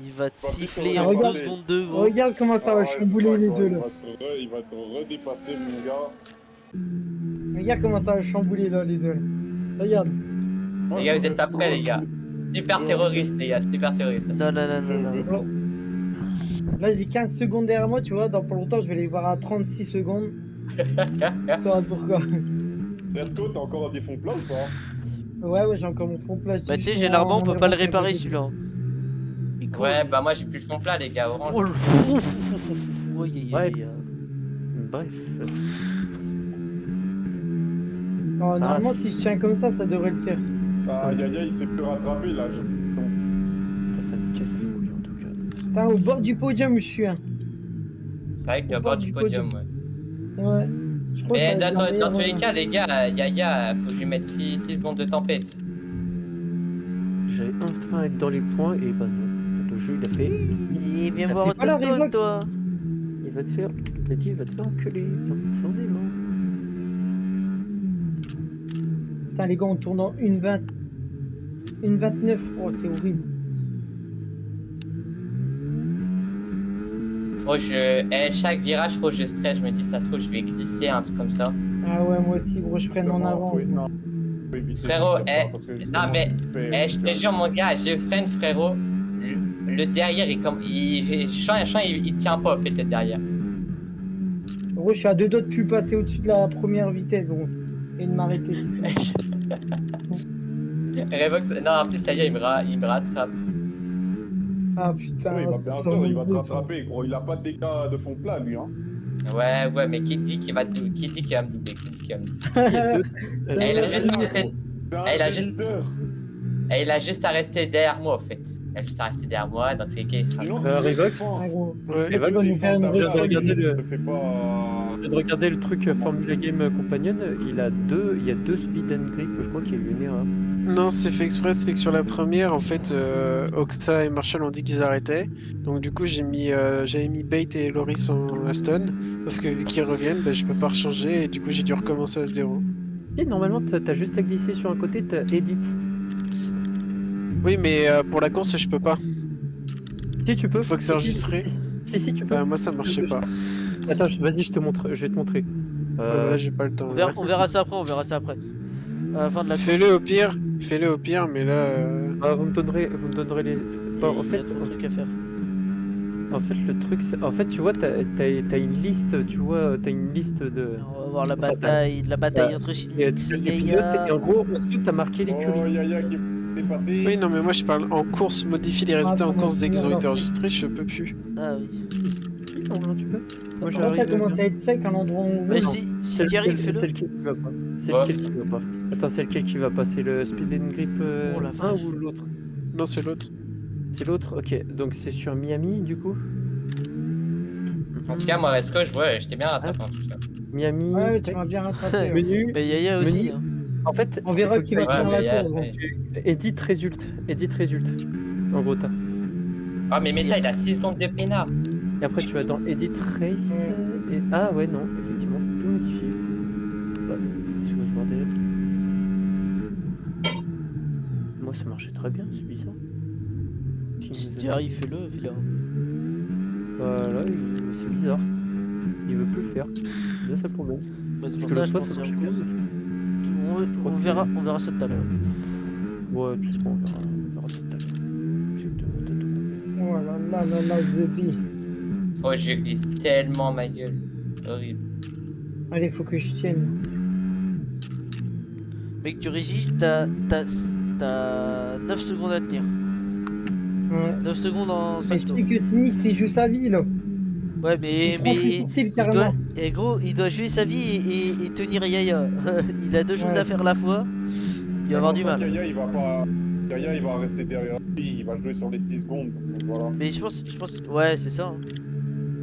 Il va te siffler Ah, en regarde. 2 secondes 2, gros. Regarde comment ça va chambouler les deux, là. Il va te redépasser, mon gars. Regarde comment ça va chambouler, là, les deux. Là. Regarde. Les gars, vous êtes pas prêts, les gars. Super terroriste, les gars, super terroriste. Non. Là, j'ai 15 secondes derrière moi, tu vois. Dans pas longtemps, je vais les voir à 36 secondes. Ça va pourquoi. Resco, t'as encore des fonds plats ou pas? Ouais, j'ai encore mon fond plat. Bah, tu sais, généralement, on peut pas le réparer celui-là. Ouais, bah moi j'ai plus le fond plat, les gars. Orange. Oh, Bref. Normalement, si je tiens comme ça devrait le faire. Ah, Yaya, il s'est plus rattrapé là. Ça me casse les couilles en tout cas. Putain, au bord du podium, je suis un. C'est vrai que t'es au bord du podium, ouais. Ouais. Je crois que Mais ça va être la dans meilleure, tous les cas, les gars, Yaya, faut que je lui mette 6 secondes de tempête. J'avais enfin être dans les points et bah non. Le jeu il a fait. Il vient a voir fait pas la Autostone, Revox. toi. Il va te faire. Il a dit il va te faire enculer. Profondément. Putain, les gars, on tourne en 1,20. 1,29. Oh, c'est horrible. Chaque virage, faut que je stresse. Je me dis, ça se trouve, je vais glisser, un truc comme ça. Ah ouais, moi aussi, gros, je freine en avant. Frérot, non mais, je te jure, mon gars, je freine, frérot. Le derrière, il tient pas, en fait, le derrière. Gros, je suis à 2 doigts de plus passer au-dessus de la première vitesse, gros. Et de m'arrêter. Revox, non, en plus, ça y est, il me rattrape. Ah putain. Ouais, il va bien sûr, il va te rattraper, gros. Il a pas de dégâts de fond plat, lui, hein. Ouais, mais qui dit qu'il va me doubler? Qui dit qu'il va me doubler? Il a juste à rester derrière moi, en fait. Il a juste à rester derrière moi, dans tous les cas, il sera... Revox. Je viens de regarder le truc Formula Game Companion, il y a deux speed and grip, je crois qu'il y a eu une erreur. Non, c'est fait exprès, c'est que sur la première, en fait, Oxa et Marshall ont dit qu'ils arrêtaient. Donc du coup, j'avais mis Bait et Loris en Aston. Sauf que vu qu'ils reviennent, bah, je peux pas rechanger et du coup, j'ai dû recommencer à 0. Et normalement, t'as juste à glisser sur un côté, t'as Edit. Oui, mais pour la course, je peux pas. Si, tu peux. Faut que c'est enregistré. Si, tu peux. Bah, moi, ça marchait pas. Attends, vas-y, je vais te montrer. Là, j'ai pas le temps. On verra ça après, À la fin de la Fais-le au pire. Fais-le au pire, mais là. Ah, vous me donnerez les. Bah, en fait, truc à faire. En fait, le truc, en fait, tu vois, t'as une liste, tu vois, t'as une liste de. On va voir la bataille, entre Sinix et Yaya. Et en gros, ensuite, t'as marqué l'écurie. Oh, Yaya qui est passé. Oui, non, mais moi je parle en course, modifier les résultats en course dès qu'ils ont été enregistrés, je peux plus. Ah oui. Tu peux. Moi, Comment ça commence à être sec à l'endroit où on Bah veut? si tu arrives, fais-le. C'est lequel qui va pas. C'est lequel qui va pas. Attends, c'est lequel qui va pas. C'est le Speed and Grip Oh, la 1 vache. ou l'autre? Non, c'est l'autre. C'est l'autre. Ok, donc c'est sur Miami du coup. En tout cas, moi, Resco, je vois, j'étais bien rattrapé en tout cas. Miami. Ouais, tu m'as bien rattrapé. Menu. Mais Yaya aussi. Menu. Hein. En fait, On verra qui va Ouais, finir mais la Yaya, course. c'est- Edit résulte. En gros, t'as. Ah, mais Meta, il a 6 secondes de pénard. Et après, tu vas dans Edit Race. Et... Ah ouais, non, effectivement, tu peux modifier. Ouais, c'est quoi ce bordel? Moi, ça marchait très bien, c'est bizarre. Si tu arrives, fais-le, fais-le. Voilà, c'est bizarre. Il veut plus le faire. C'est bien ça le problème. Bah, c'est Parce pour que ça, l'autre je fois, pense ça que marchait c'est bien. en course. On verra ça tout à l'heure. Ouais, tu sais pas, on verra ça tout à l'heure. Oh là là là, The Bee. Oh, je glisse tellement ma gueule. Horrible. Allez, faut que je tienne. Mec, tu résistes, t'as 9 secondes à tenir. Ouais. 9 secondes en 5 Mais je sais que Sinix, il joue sa vie là. Ouais, mais. Il prend plus subtil, carrément. Et gros, il doit jouer sa vie et tenir Yaya. Il a deux choses à faire à la fois. Il va avoir du mal. Yaya, il va pas. Yaya, il va rester derrière lui, il va jouer sur les 6 secondes. Donc voilà. Mais je pense. Ouais, c'est ça. Hein.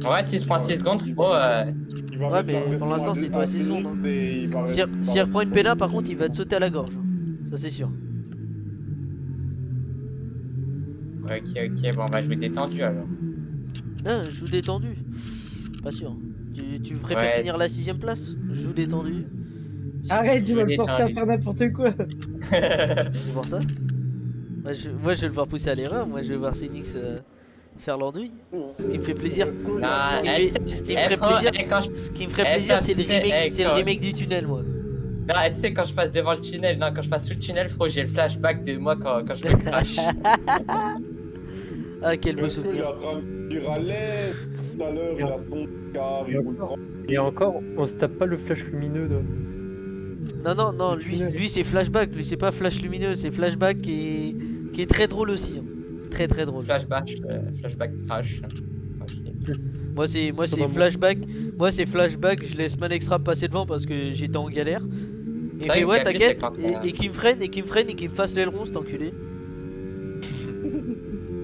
Ouais, s'il se prend 6 secondes, faut. Il va Ouais, mettre la mais pour pression l'instant, c'est à pas 6 Sinix secondes. et il va S'il rester reprend une sur péna, les par 6 contre, il va te sauter à la gorge. Ça, c'est sûr. Ok, bon, on va jouer détendu alors. Non, je joue détendu. Pas sûr. Tu préfères finir la 6ème place? Je joue détendu. Arrête, tu vas me forcer à faire n'importe quoi. C'est pour ça. Moi, je vais le voir pousser à l'erreur. Moi, je vais voir Sinix faire l'andouille. Ce qui me fait plaisir. Ce qui me ferait plaisir, c'est le remake du tunnel, moi. Non, tu sais, quand je passe devant le tunnel, non, quand je passe sous le tunnel, frérot, j'ai le flashback de moi quand je me crash. Ah, quel beau Il est souvenir. en train de dire à l'aise. Tout à l'heure, il a son car, il roule tranquille. Et encore, on se tape pas le flash lumineux là. Non, lui c'est flashback, lui c'est pas flash lumineux, c'est flashback qui est très drôle aussi. Hein. Très drôle. Flashback crash. Moi c'est flashback, je laisse Man Extra passer devant parce que j'étais en galère. Et il fait ouais t'inquiète, et qui me freine et qui me fasse l'aileron cet enculé.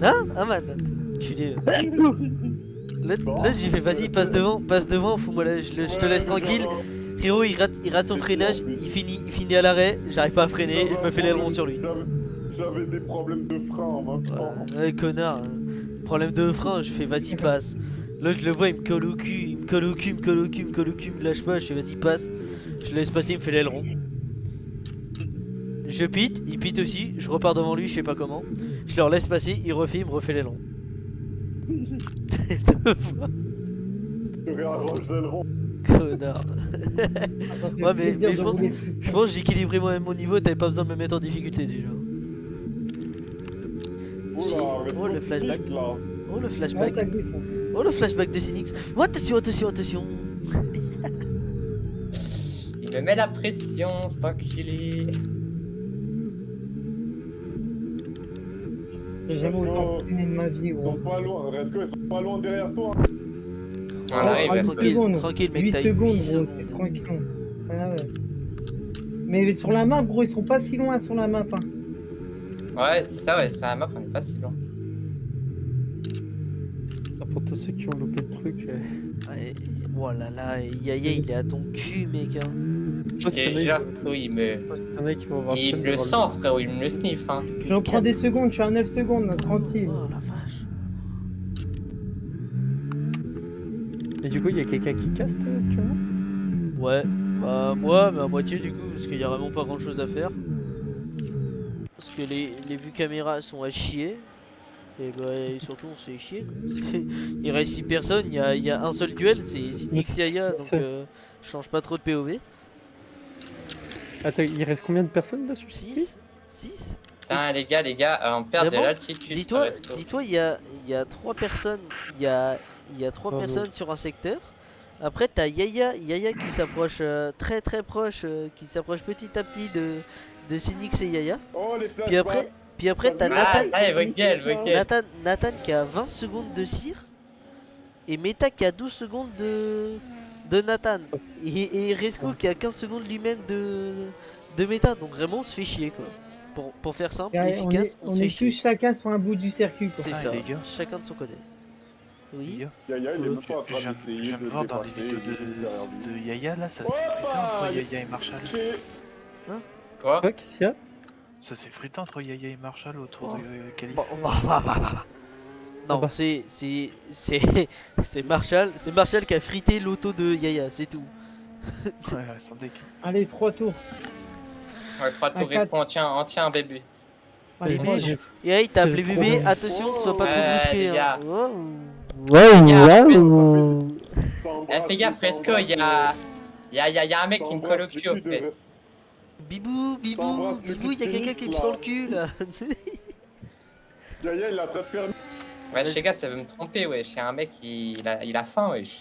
Hein? Ah man, enculé. Là j'ai fait vas-y passe devant, fous-moi là, je te laisse tranquille. Frérot il rate son freinage, il finit à l'arrêt, j'arrive pas à freiner, je me fais l'aileron sur lui. J'avais des problèmes de frein en même temps. Ouais connard, problème de frein, je fais vas-y passe. Là je le vois, il me colle au cul, il me colle au cul, il me lâche pas, je fais vas-y passe. Je le laisse passer, il me fait l'aileron. Je pite, il pite aussi, je repars devant lui, je sais pas comment. Je leur laisse passer, il me refait l'aileron. Je réarrange l'aileron. Connard. Ouais mais je pense que j'ai équilibré moi-même mon niveau, t'avais pas besoin de me mettre en difficulté déjà. Oh le flashback. Oh le flashback. Oh le flashback de Sinix. Oh attention. Il me met la pression, cet enculé. J'ai jamais autant traîné de ma vie, Ils sont pas loin, Resco, ils sont pas loin derrière toi. On arrive, tranquille mec, 8 t'as secondes, 8 gros, secondes. c'est tranquille. Ah ouais. Mais sur la map, gros, ils sont pas si loin sur la map. Hein. Ouais, c'est ça, ouais, sur la map, on est pas si loin. Pour tous ceux qui ont loupé le truc. Ouais, oh là là, Yaya il est à ton cul mec hein. Oui, mais... Il me le sent frérot, il me le sniffe hein. J'en prends des secondes, je suis à 9 secondes, là, tranquille. Oh la vache. Et du coup, il y a quelqu'un qui caste actuellement? Ouais, bah moi, mais à moitié du coup, parce qu'il y a vraiment pas grand chose à faire. Parce que les vues caméras sont à chier. Et bah et surtout on se fait chier quoi. Il reste 6 personnes, il y a un seul duel, c'est Sinix Yaya, donc je change pas trop de POV. Attends, il reste combien de personnes là sur le 6 6 Putain, les gars, on perd de Vraiment, l'altitude. Dis-toi, il y a 3 personnes, il y a 3 Bravo. personnes sur un secteur. Après, t'as Yaya qui s'approche très proche, qui s'approche petit à petit de Sinix et Yaya. Oh, les Puis après, t'as Nathan qui a 20 secondes de cire et Meta qui a 12 secondes de Nathan et Resco qui a 15 secondes lui-même de Meta. Donc vraiment, on se fait chier quoi. Pour faire simple et efficace, on est tous chacun sur un bout du circuit quoi. C'est Ah, ça, les gars. chacun de son côté. Oui. Yaya, il est même pas en train Je d'essayer viens de de voir dans les dépasser. vidéos de Yaya là, ça s'est frité entre Yaya et Marshall. Quoi? Qu'est-ce qu'il y a? Ça s'est frité entre Yaya et Marshall autour de Calife. Non, c'est Marshall qui a frité l'auto de Yaya, c'est tout. Ouais, sans déconner. Allez, 3 tours. Ouais, 3 tours, Resco, on tient un bébé. Allez, Bébé. Yaya, il t'a appelé bébé, attention, sois pas trop brusqué. les gars. Hein. Fais gaffe, Resco, il y a un mec qui me colle au cul, en fait. Bibou, il y a quelqu'un qui me sent le cul là. Yaya, il est en train de faire. Ouais, les gars, ça veut me tromper, wesh. Il y a un mec, il a faim, wesh.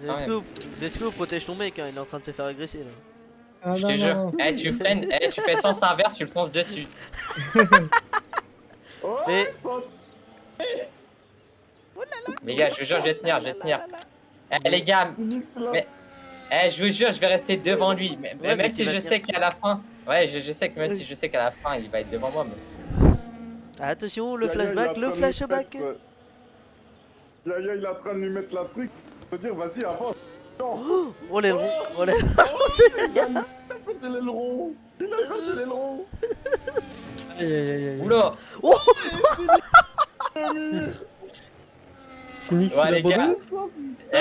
Resco, protège ton mec, hein, il est en train de se faire agresser là. Ah, Je te jure. Tu fais sens inverse, tu le fonces dessus. Et... Les gars, je vous jure, je vais tenir. Les gars, je vous jure, je vais rester devant lui. Même si je sais qu'à la fin, je sais que même si je sais qu'à la fin, il va être devant moi. Attention, le flashback. Yaya, il est en train de lui mettre la truc. Je veux dire, vas-y, avance. Oh l'aileron, Il a fait de l'aileron. Aïe. Oula. Oh Sinix, Ouais, les gars.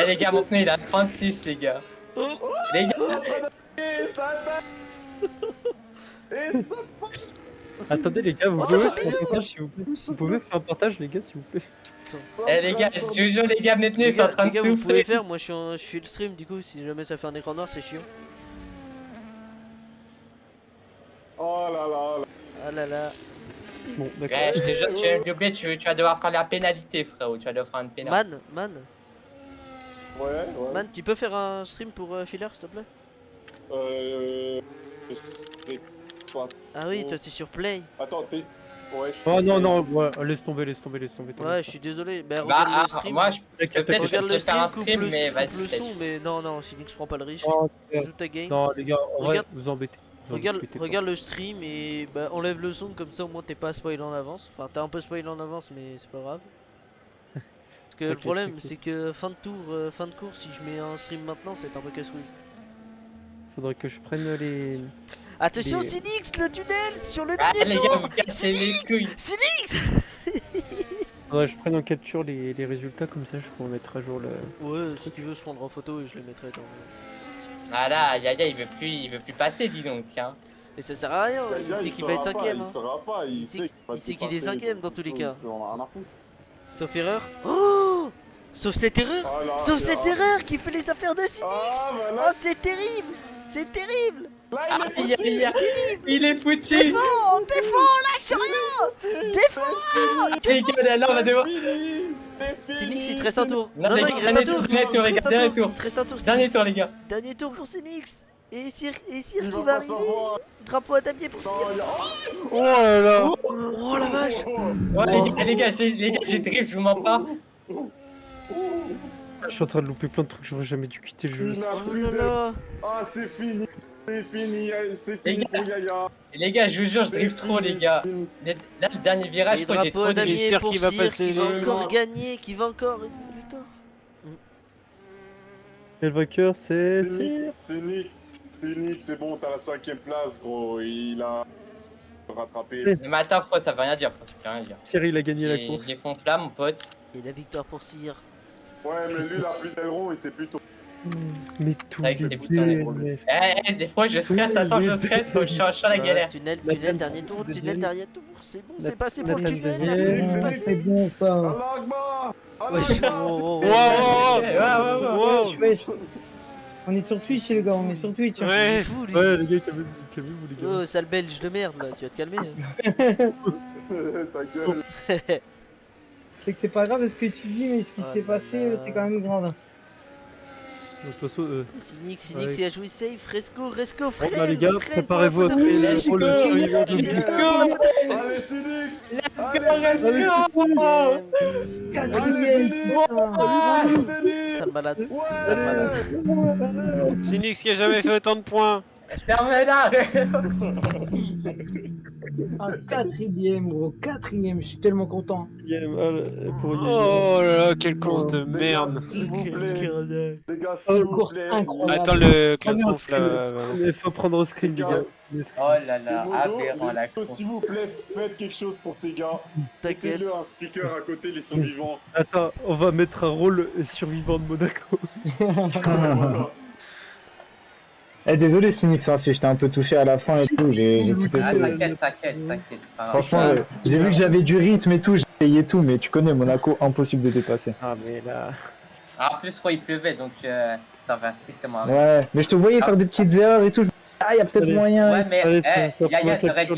Les gars, mon pneu il a 36, les gars. Les gars. Attendez les gars, vous pouvez faire un partage s'il vous plaît. Vous pouvez faire un partage les gars s'il vous plaît. Les gars, je vous jure, les gars, mes pneus sont en train de vous pouvez souffler. faire, moi je suis le stream du coup, si jamais ça fait un écran noir c'est chiant. Oh là là. Ah là là. Bon, d'accord. Ouais, je te jure, si tu as oublié, tu vas devoir faire la pénalité, frérot. Tu vas devoir faire une pénalité. Man, Ouais. Man, tu peux faire un stream pour Filler s'il te plaît? Je sais pas. Ah oui, toi t'es sur Play. Attends, t'es. Ouais, Oh non, ouais, laisse tomber. Ouais, je suis désolé. Bah, Bah, regarde le stream. moi, peut-être je vais faire un coupe stream, mais coupe vas-y. le son, mais non, Sinix prend pas le risque. Oh, Joue ta game. non les gars, en vrai, Regarde- vous embêtez. Regarde le stream et bah, enlève le son, comme ça au moins t'es pas spoil en avance. Enfin, t'es un peu spoil en avance, mais c'est pas grave. Parce que le T'inquiète, problème, t'inquiète. c'est que fin de course, si je mets un stream maintenant, c'est un peu casse-couille. Faudrait que je prenne les... Attention, Les- Sinix, le tunnel sur le Ah, dernier les gars, tour. vous cassez les couilles. Sinix. Faudrait que je prenne en capture les résultats, comme ça je pourrais mettre à jour le... Ouais, si tu veux, je prendrai en photo et je le mettrai dans... Ah là, Yaya, il veut plus passer, dis donc. Hein. Et ça sert à rien, il sait qu'il va être cinquième. Il hein. saura pas, il sait qu'il est cinquième dans tous les cas. On a rien à foutre. Sauf erreur. Oh, sauf cette erreur. Ah là, Sauf cette ah, erreur qui fait les affaires de Sinix. Ah, bah Oh, là, c'est terrible. C'est terrible. là, Ah, il est foutu. il est foutu. Défends, lâche rien. Défends. Les gars, là, on va devoir. Sinix, il te reste un tour. Non, les il gars, reste un tour. dernier tour, les gars, dernier tour. Il te reste un tour. Dernier Sinix. tour, les gars. Dernier tour pour Sinix. Et Sir Il qui va va pas arriver. savoir. Drapeau à damier pour Sir. Oh là là. Oh la vache. Ouais, les gars, j'ai drift, je vous mens pas. Je suis en train de louper plein de trucs, j'aurais jamais dû quitter le jeu. Il n'a Oh plus là de. là. Ah, c'est fini. C'est fini Les pour Yaya. Les gars, je vous jure, je drift trop, les gars. Là, le dernier virage, Et je crois que j'ai drapeau trop à damier drift. Sir pour qui va Sir passer qui va les- encore gagner, qui va encore être victoire. Et le vainqueur c'est... C'est Nix, c'est bon, t'as la 5ème place, gros. Il a rattrapé. Mais attends, frère, ça veut rien dire, frère, ça veut rien dire. Thierry il a gagné la course. J'ai fond plat, mon pote. Et la victoire pour Sir. Ouais, mais lui, il a plus d'aileron et c'est plutôt. Mais tout Avec les ses boutons, les mais... des fois je stresse, attends, je stresse, faut que je suis la galère. Tunnel, dernier tour, deuxième. dernier tour. C'est bon, La- c'est passé pour le Nathan tunnel. deuxième. C'est Ah, Nix. c'est bon ça. Allah Akbar. Allah Wesh, Akbar. oh, oh, Ouais, ouais, ouais. Wesh, wesh. On est sur Twitch les gars, on est sur Twitch. hein. Ouais. Fou, lui. Ouais, les gars, calmez-vous, les gars. Oh, sale belge de merde là, tu vas te calmer. Ta gueule. C'est que c'est pas grave ce que tu dis, mais ce qui Oh s'est là passé, là. c'est quand même grave. De toute façon, Sinix, Ouais. il a joué safe, Fresco, bon, frère. bah, les gars, frère, préparez-vous à pour la créer photo. le rôle de survivant de Let's Monaco. go. Allez, Sinix. Let's go. Quatrième, Allez, Sinix. Sale malade. Ouais. Sale malade. Sinix qui a jamais fait autant de points. Ferme-la. un quatrième, gros, quatrième, je suis tellement content. Pour Oh là là, quelle course de Les gars, merde. s'il vous plaît. Les gars, Oh, s'il vous course plaît. incroyable. Attends le classement là. Il faut prendre au screen, les gars. Les screens. Oh là là, Les aberrant modos, la course. s'il vous plaît, faites quelque chose pour ces gars. T'inquiète. Mettez-le un sticker à côté, les survivants. Attends, on va mettre un rôle survivant de Monaco. Voilà. Eh, désolé Sinix, hein, si j'étais un peu touché à la fin et tout, j'ai tout Ah, essayé. t'inquiète, c'est pas grave. Franchement, j'ai vu que j'avais du rythme et tout, j'ai essayé tout, mais tu connais Monaco, impossible de dépasser. Ah, mais là. En plus, il pleuvait, donc ça va strictement rien. Ouais, mais je te voyais faire des petites erreurs et tout, je me dis, ah, y a peut-être Allez. moyen. Ouais, mais Allez, ça Yaya, prend t'aurais capture,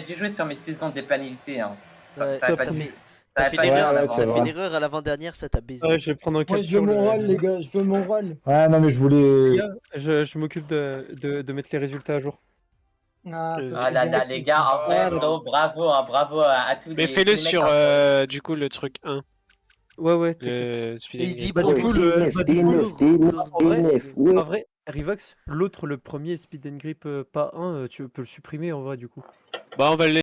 dû jouer sur mes 6 secondes de pénalité. Hein. Ouais, T'avais pas t'as dit- fait- t'avais T'as fait pas dit l'erreur en ouais, avant. c'est t'as fait vrai. l'erreur à l'avant-dernière, ça t'a baisé. Ouais, je vais prendre en Moi, je veux capture. mon rôle, les gars, je veux mon rôle. Ouais, non, mais je voulais. Les gars, je m'occupe de mettre les résultats à jour. Ah, ça Ah fait là bien. là, les gars, en vrai, bravo, hein, bravo à tous les. Mais tous fais-le les mecs sur en- du coup le truc 1. Ouais, Le speed Et il and dit grip. Bah, du coup, ouais. en vrai, Rivox, l'autre, le premier Speed and Grip, pas 1, tu peux le supprimer en vrai, du coup. Bah on va le